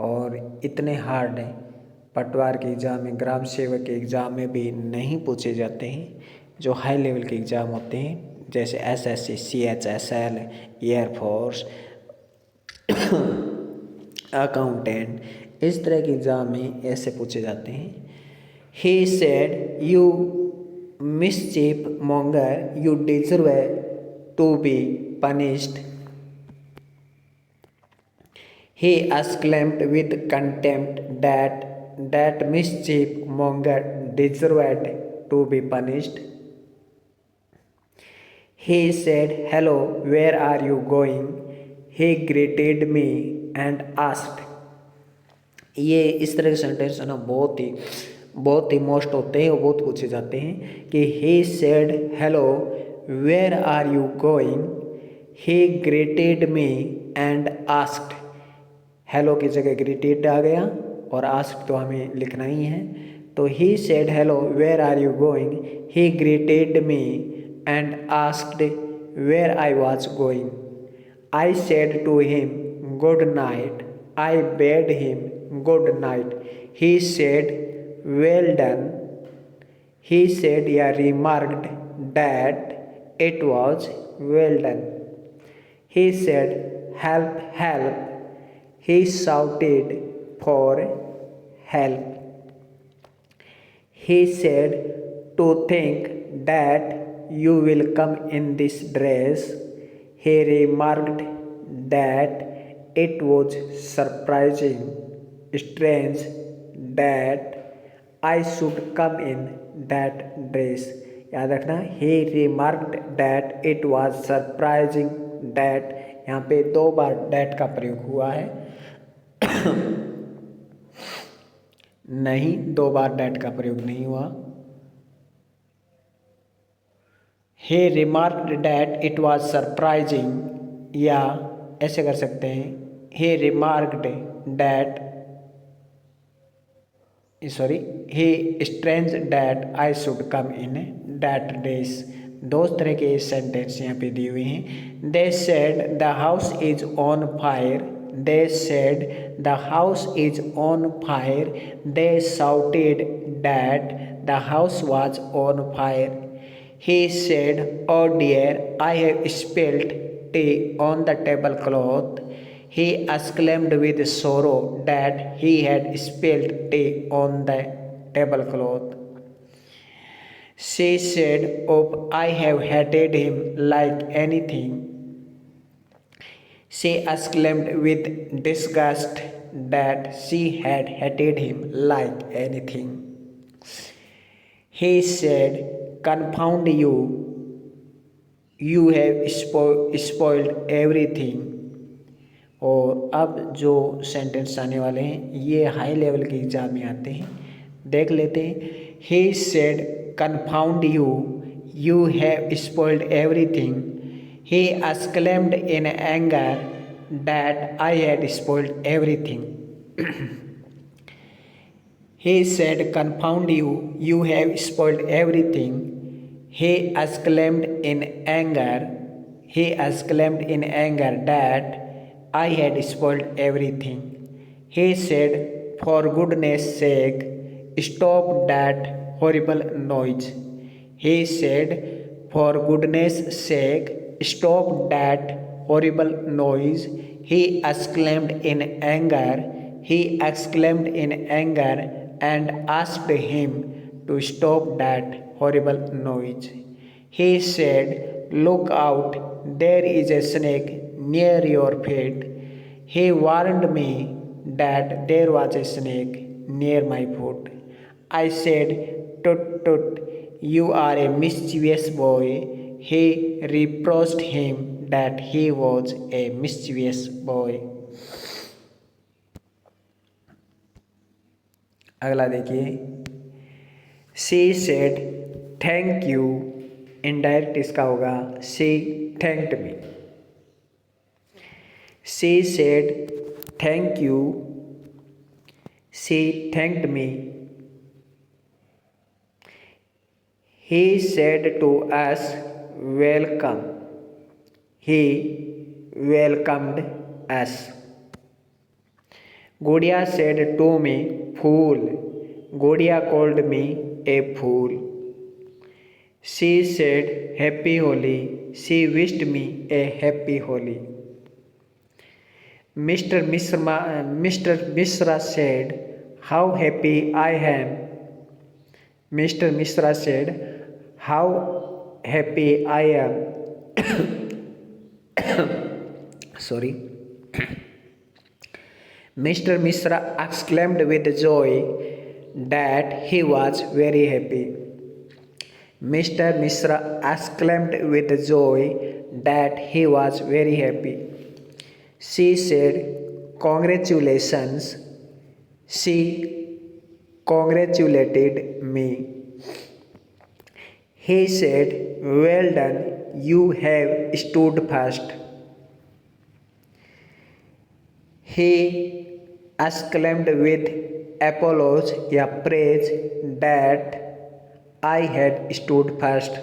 और इतने हार्ड पटवार के एग्ज़ाम में, ग्राम सेवक के एग्ज़ाम में भी नहीं पूछे जाते हैं। जो हाई लेवल के एग्ज़ाम होते हैं जैसे SSC, CHSL, एयरफोर्स, अकाउंटेंट, इस तरह के एग्ज़ाम में ऐसे पूछे जाते हैं। He said, "You mischief monger, you deserve to be punished." He exclaimed with contempt that mischief monger deserved to be punished. He said, "Hello, where are you going?" He greeted me and asked. ये इस तरह के sentence है ना बहुत ही most होते हैं और बहुत पूछे जाते हैं कि he said, "Hello, where are you going?" He greeted me and asked. Hello की जगह ग्रीटेड आ गया और आस्क तो हमें लिखना ही है। तो he said, "hello, where are you going?" He greeted me and asked where I was going. I said to him good night. I bade him good night. He said well done. He said या remarked that it was well done. He said help help. He shouted for help. He said, "To think that you will come in this dress." He remarked that it was surprising, strange that I should come in that dress. याद रखना, he remarked that it was surprising that, यहाँ पे 2 बार that का प्रयोग हुआ है। नहीं, 2 बार that का प्रयोग नहीं हुआ। He remarked that it was surprising, या ऐसे कर सकते हैं, he remarked that he strange that I should come in that dress। 2 तरह के सेंटेंस यहाँ पे दिए हुए हैं। They said the house is on fire। They said the house is on fire। They shouted that the house was on fire। He said, "Oh dear, I have spilt tea on the tablecloth." He exclaimed with sorrow that he had spilled tea on the tablecloth. She said, "Oh, I have hated him like anything." She exclaimed with disgust that she had hated him like anything. He said, "Confound you, you have spoiled everything." और अब जो sentence आने वाले हैं ये high level के exam में आते हैं, देख लेते हैं। He said, "Confound you, you have spoiled everything." He exclaimed in anger that I had spoiled everything. He said, "Confound you, you have spoiled everything." He exclaimed in anger. He exclaimed in anger that I had spoiled everything. He said, "For goodness sake, stop that horrible noise." He said, "For goodness sake, stop that horrible noise." He exclaimed in anger. He exclaimed in anger and asked him to stop that horrible noise. He said, "Look out, there is a snake near your feet." He warned me that there was a snake near my foot. I said, "Tut tut, you are a mischievous boy." He reproached him that he was a mischievous boy. अगला देखिए, she said, "Thank you." Indirect इसका होगा she thanked me. She said, "Thank you." She thanked me. He said to us, "Welcome." He welcomed us. Gudia said to me, "Fool." Gudia called me a fool. She said, "Happy Holi." She wished me a happy Holi. Mr. Mishra said, "How happy I am." Mr. Mishra said, "How happy I am." Sorry. Mr. Mishra exclaimed with joy that he was very happy. Mr. Mishra exclaimed with joy that he was very happy. She said, "Congratulations." She congratulated me. He said, "Well done, you have stood fast." He exclaimed with applause या praise that I had stood fast.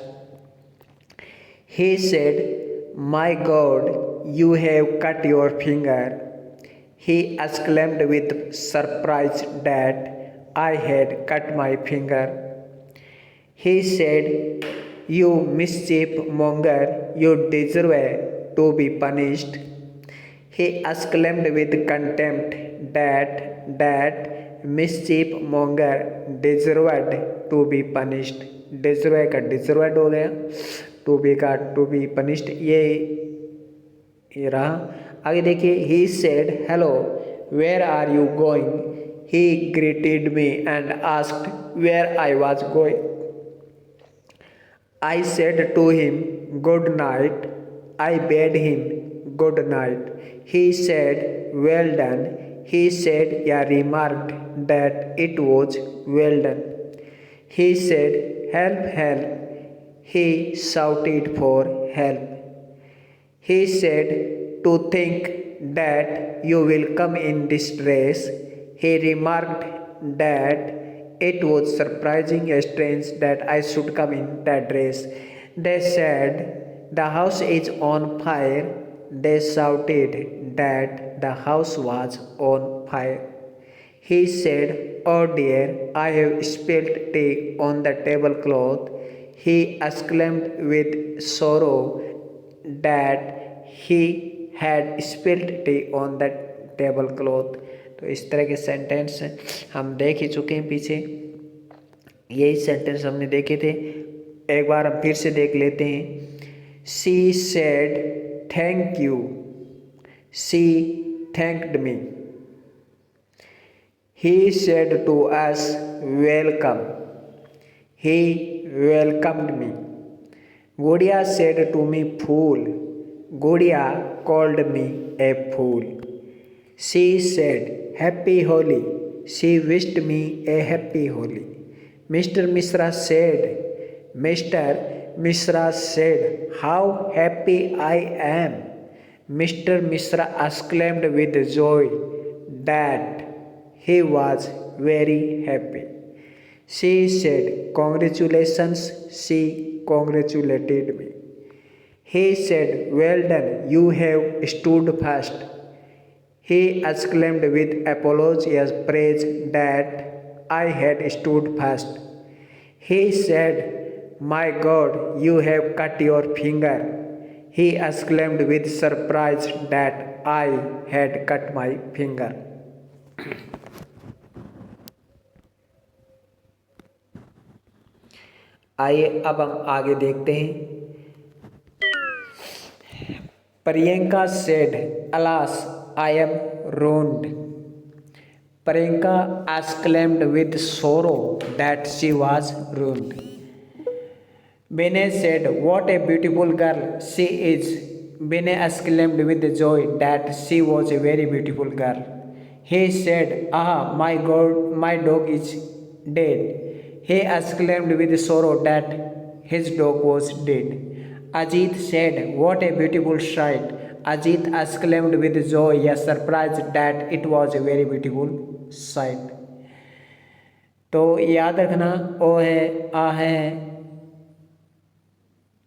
He said, "My God, you have cut your finger." He exclaimed with surprise that I had cut my finger. He said, "You mischief monger, you deserve to be punished." He exclaimed with contempt that mischief monger deserved to be punished. Deserve का deserved हो गया, to be का to be punished, ये रहा। आगे देखिए, he said, "Hello, where are you going?" He greeted me and asked where I was going. I said to him, "Good night." I bade him good night. He said, "Well done." He said, remarked that it was well done. He said, "Help, help." He shouted for help. He said, "To think that you will come in this dress." He remarked that it was surprising and strange that I should come in that dress. They said, "The house is on fire." They shouted that the house was on fire. He said, "Oh dear, I have spilled tea on the tablecloth." He exclaimed with sorrow that he had spilled tea on the tablecloth। तो इस तरह के sentence हम देख ही चुके हैं पीछे, यही सेंटेंस हमने देखे थे, एक बार हम फिर से देख लेते हैं। She said thank you, she thanked me, he said to us welcome, he welcomed me, Gudiya said to me fool, Gudiya called me a fool, she said happy Holi, she wished me a happy Holi, Mr. Mishra said how happy I am, Mr. Mishra exclaimed with joy that he was very happy, she said congratulations, she congratulated me, he said well done, you have stood fast, he exclaimed with apologious praise that I had stood fast, he said my God, you have cut your finger, he exclaimed with surprise that I had cut my finger। आइए अब हम आगे देखते हैं। Priyanka said alas I am ruined, Priyanka exclaimed with sorrow that she was ruined, Vinay said what a beautiful girl she is, Vinay exclaimed with joy that she was a very beautiful girl, he said ah my God, my dog is dead, he exclaimed with sorrow that his dog was dead, Ajit said what a beautiful sight, Ajit exclaimed with joy या surprise that it was a very beautiful sight। तो याद रखना ओ है आ है,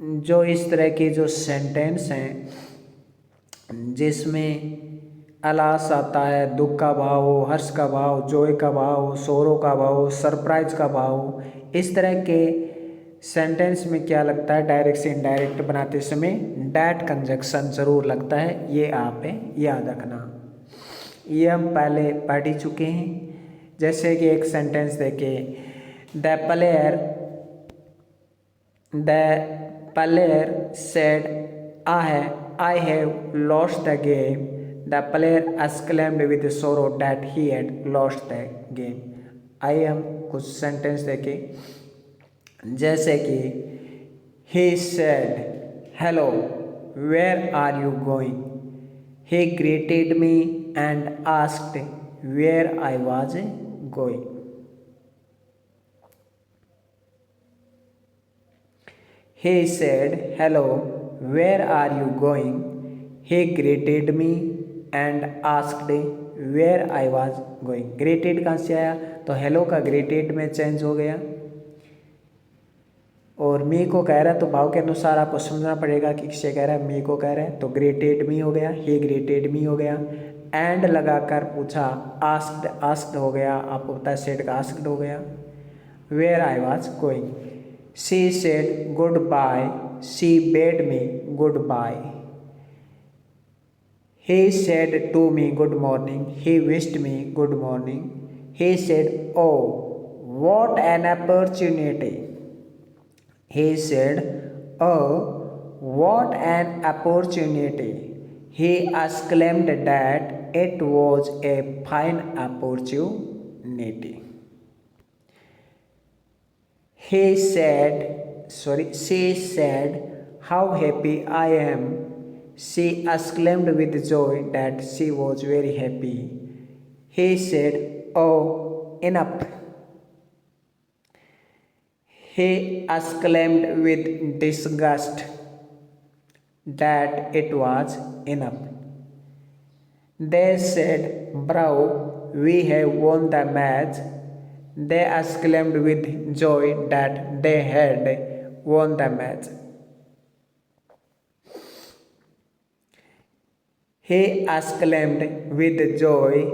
जो इस तरह के जो सेंटेंस हैं जिसमें अलास आता है, दुख का भाव हो, हर्ष का भाव, जॉय का भाव हो, सोरो का भाव हो, सरप्राइज का भाव हो, इस तरह के सेंटेंस में क्या लगता है, डायरेक्ट से इनडायरेक्ट बनाते समय डैट कंजक्शन ज़रूर लगता है, ये आप याद रखना। ये हम पहले पढ़ ही चुके हैं। जैसे कि एक सेंटेंस देखे, the player said I have lost the game, the player exclaimed with sorrow that he had lost the game. आइए हम कुछ सेंटेंस देखें, जैसे कि he said hello where are you going, he greeted me and asked where I was going. He said, hello, where are you going? He greeted me and asked where I was going. Greeted कहाँ से आया, तो hello का greeted में change हो गया, और मी को कह रहा है तो भाव के अनुसार आपको समझना पड़ेगा कि किसे कह रहा है, मी को कह रहा है तो greeted me हो गया, he greeted me हो गया, and लगाकर पूछा, asked हो गया, आपको पता है said का asked हो गया, where I was going। She said goodbye, she bade me goodbye, he said to me good morning, he wished me good morning, he said oh what an opportunity, he said oh what an opportunity, he exclaimed that it was a fine opportunity। She said, how happy I am. She exclaimed with joy that she was very happy. He said, oh, enough. He exclaimed with disgust that it was enough. They said, bravo, we have won the match. They exclaimed with joy that they had won the match. He exclaimed with joy,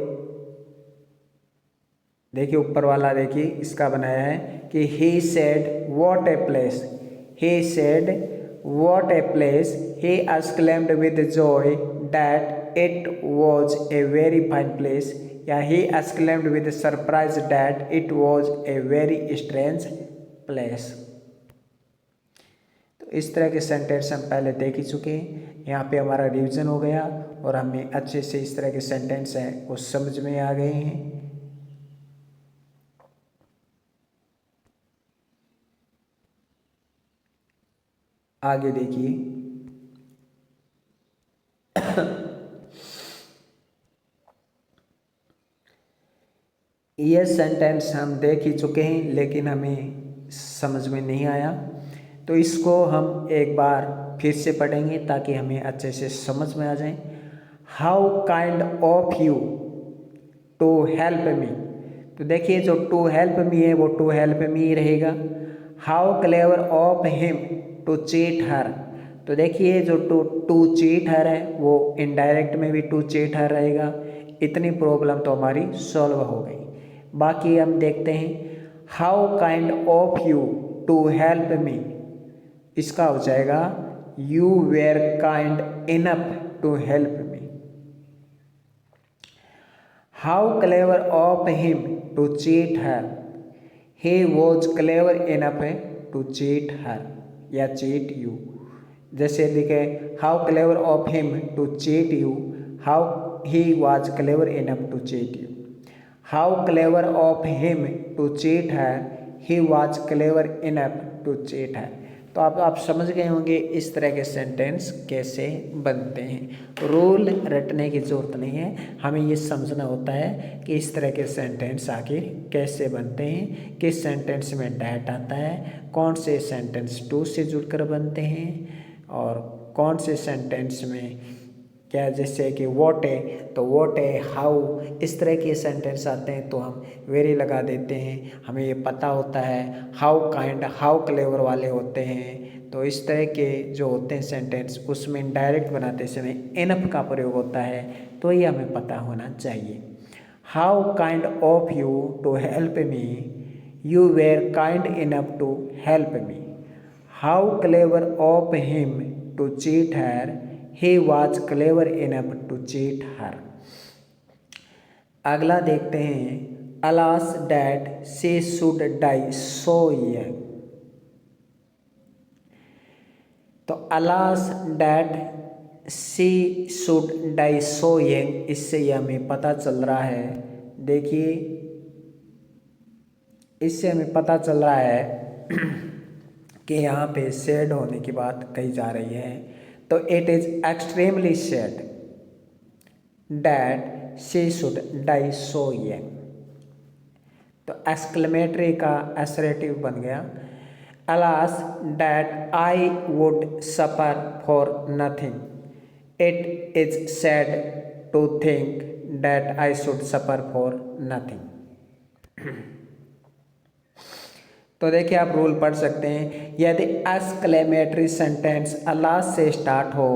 देखिए ऊपर वाला देखिए इसका बनाया है कि he said what a place, he said, what a place. He exclaimed with joy that it was a very fine place. या he exclaimed with surprise that it was a very strange place. तो इस तरह के sentence हम पहले देख ही चुके हैं। यहाँ पे हमारा रिवीजन हो गया और हमें अच्छे से इस तरह के सेंटेंस हैं वो समझ में आ गए हैं। आगे देखिए, ये सेंटेंस हम देख ही चुके हैं लेकिन हमें समझ में नहीं आया, तो इसको हम एक बार फिर से पढ़ेंगे ताकि हमें अच्छे से समझ में आ जाए। How kind of you to help me. तो देखिए जो टू हेल्प मी है वो टू हेल्प मी रहेगा। How clever of him to cheat her. तो देखिए जो टू चीट हर है वो इनडायरेक्ट में भी टू चीट हर रहेगा। इतनी प्रॉब्लम तो हमारी सॉल्व हो गई। बाकी हम देखते हैं how kind of you to help me, इसका हो जाएगा you were kind enough to help me. How clever of him to cheat her, he was clever enough to cheat her या चीट यू। जैसे लिखे how clever of him to cheat you, how he was clever enough to cheat you. How clever of him to cheat her, he was clever enough to cheat her. तो आप समझ गए होंगे इस तरह के सेंटेंस कैसे बनते हैं। रूल रटने की ज़रूरत नहीं है, हमें ये समझना होता है कि इस तरह के सेंटेंस आखिर कैसे बनते हैं, किस सेंटेंस में डैट आता है, कौन से सेंटेंस टू से जुड़कर बनते हैं और कौन से सेंटेंस में क्या, जैसे कि वॉट है तो वॉट है, हाउ, इस तरह के सेंटेंस आते हैं तो हम वेरी लगा देते हैं, हमें ये पता होता है। हाउ काइंड, हाउ क्लेवर वाले होते हैं, तो इस तरह के जो होते हैं सेंटेंस उसमें इनडायरेक्ट बनाते समय इनफ का प्रयोग होता है, तो ये हमें पता होना चाहिए। How kind of you to help me, you were kind enough to help me. How clever of him to cheat her, he was clever enough to cheat her। अगला देखते हैं alas that she should die so young। तो alas that she should die so young, इससे ये हमें पता चल रहा है, देखिए इससे हमें पता चल रहा है कि यहाँ पे सैड होने की बात कही जा रही है। तो it is extremely sad that she should die so young. तो एक्सक्लेमेटरी का एसरेटिव बन गया alas that I would suffer for nothing, it is sad to think that I should suffer for nothing. तो देखिए आप रूल पढ़ सकते हैं, यदि एक्सक्लेमेटरी सेंटेंस अलास से स्टार्ट हो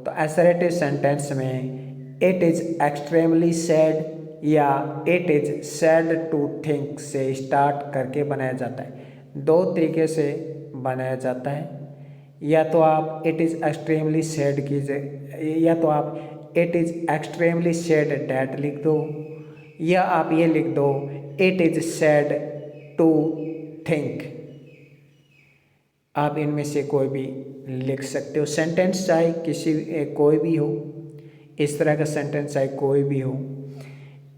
तो एसरेटिव सेंटेंस में इट इज़ एक्सट्रीमली सैड या it is sad to think से स्टार्ट करके बनाया जाता है। दो तरीके से बनाया जाता है, या तो आप इट इज़ एक्सट्रीमली सैड कीजिए, या तो आप it is extremely sad that लिख दो, या आप ये लिख दो it is sad to think. आप इनमें से कोई भी लिख सकते हो। सेंटेंस चाहे किसी कोई भी हो, इस तरह का सेंटेंस चाहे कोई भी हो,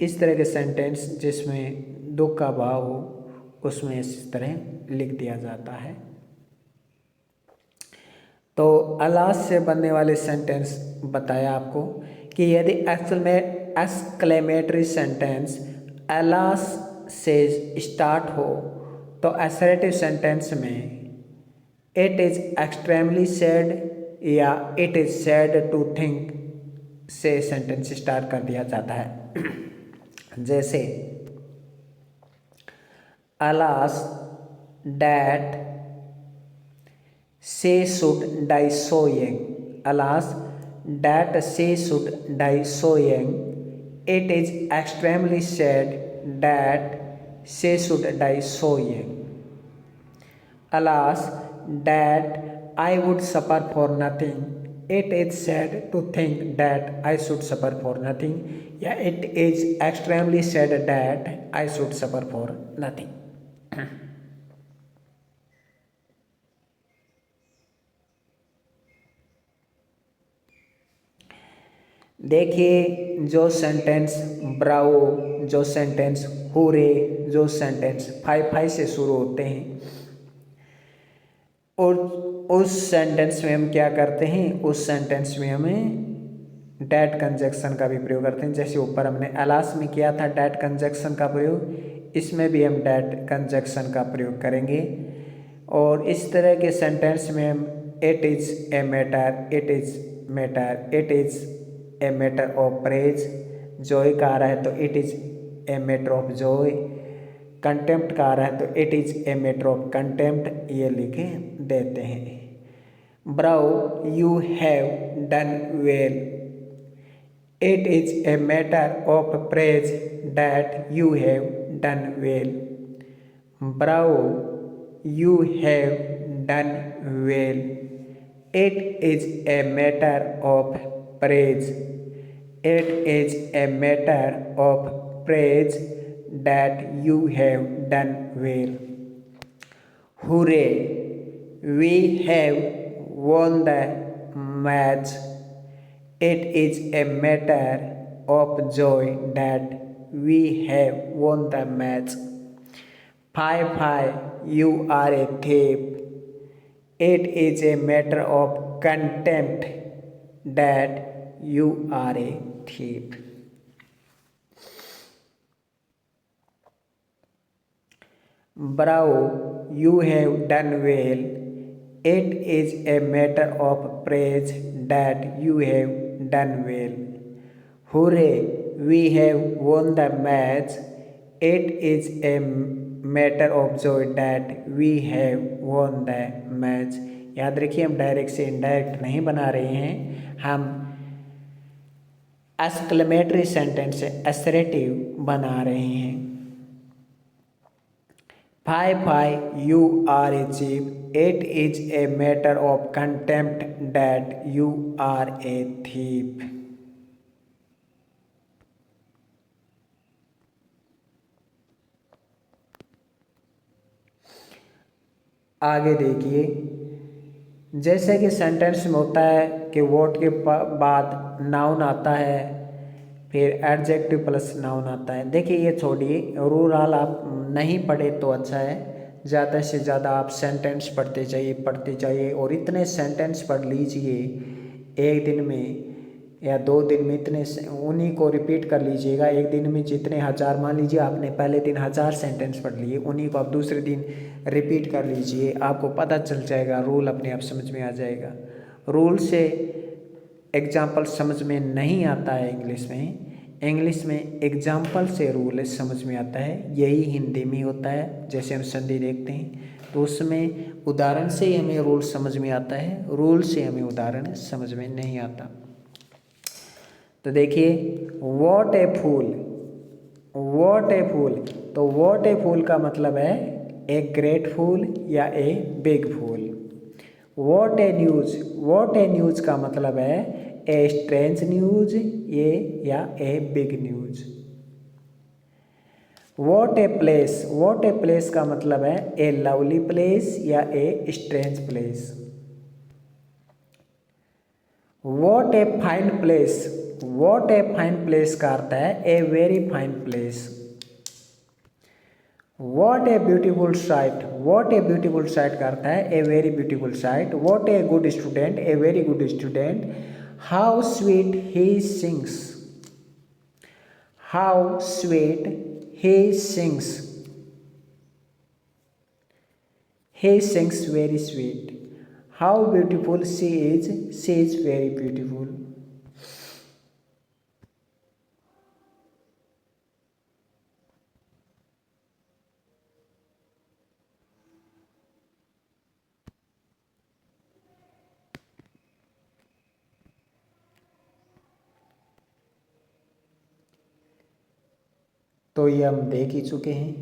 इस तरह के सेंटेंस जिसमें दुख का भाव हो उसमें इस तरह लिख दिया जाता है। तो अलास से बनने वाले सेंटेंस बताया आपको कि यदि एक्सक्लेमेटरी सेंटेंस अलास से स्टार्ट हो तो असर्टिव सेंटेंस में इट इज़ एक्सट्रीमली सैड या it is sad to think से सेंटेंस स्टार्ट कर दिया जाता है। जैसे alas that she should die so young, alas that she should die so young, it is extremely sad that she should die so young, alas that I would suffer for nothing. It is sad to think that I should suffer for nothing. Yeah, it is extremely sad that I should suffer for nothing. देखिए जो sentence Bravo, जो sentence हुरे, जो sentence phi phi से शुरू होते हैं और उस सेंटेंस में हम क्या करते हैं, उस सेंटेंस में हमें डैट कंजक्शन का भी प्रयोग करते हैं। जैसे ऊपर हमने अलास में किया था डैट कंजक्शन का प्रयोग, इसमें भी हम डैट कंजक्शन का प्रयोग करेंगे। और इस तरह के सेंटेंस में हम it is a matter, it is matter, it is a matter of praise, joy का आ रहा है तो it is a matter of joy, contempt का आ रहा है तो it is a matter of contempt, ये लिखे देते हैं। Bravo you have done well, it is a matter of praise that you have done well. Bravo you have done well, it is a matter of praise, it is a matter of praise that you have done well. Hooray, we have won the match, it is a matter of joy that we have won the match. Fie, fie, you are a thief, it is a matter of contempt that you are a thief. Bravo, you have done well, it is a matter of praise that you have done well. Hooray, we have won the match, it is a matter of joy that we have won the match. याद रखिए हम direct से indirect नहीं बना रहे हैं, हम exclamatory sentence से असरेटिव बना रहे हैं। Fie fie you are a thief, it is a matter of contempt that you are a thief. आगे देखिए, जैसे कि सेंटेंस में होता है कि वॉट के बाद नाउन आता है, फिर एडजेक्टिव प्लस नाउन आता है। देखिए ये छोड़िए, रूल आप नहीं पढ़े तो अच्छा है, ज़्यादा से ज़्यादा आप सेंटेंस पढ़ते जाइए और इतने सेंटेंस पढ़ लीजिए एक दिन में या 2 दिन में, इतने उन्हीं को रिपीट कर लीजिएगा। एक दिन में जितने हज़ार, मान लीजिए आपने पहले दिन 1000 सेंटेंस पढ़ लिए, उन्हीं को आप दूसरे दिन रिपीट कर लीजिए, आपको पता चल जाएगा, रूल अपने आप समझ में आ जाएगा। रूल से एग्जाम्पल समझ में नहीं आता है इंग्लिश में एग्जाम्पल से रूल समझ में आता है, यही हिंदी में होता है। जैसे हम संधि देखते हैं तो उसमें उदाहरण से ही हमें रूल समझ में आता है, रूल से हमें उदाहरण समझ में नहीं आता। तो देखिए वॉट ए फूल, वॉट ए फूल, तो वॉट ए फूल का मतलब है ए ग्रेट फूल या a big fool. What a news, what a news का मतलब है ए स्ट्रेंज न्यूज ये या a big news. What a place, what a place का मतलब है ए लवली प्लेस या a strange place. What a fine place, what a fine place का अर्थ है a very fine place. What a beautiful sight, what a beautiful sight का अर्थ है a very beautiful sight. What a good student, a very good student. How sweet he sings, how sweet he sings, he sings very sweet. How beautiful she is very beautiful. तो ये हम देख ही चुके हैं।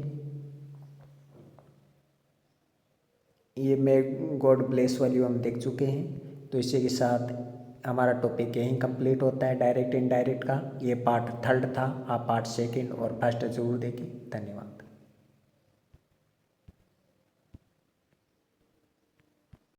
ये मैं गॉड ब्लेस वाली हम देख चुके हैं। तो इसी के साथ हमारा टॉपिक यहीं कंप्लीट होता है डायरेक्ट इनडायरेक्ट का। ये पार्ट 3 था। आप पार्ट 2 और फर्स्ट जरूर देखें। धन्यवाद।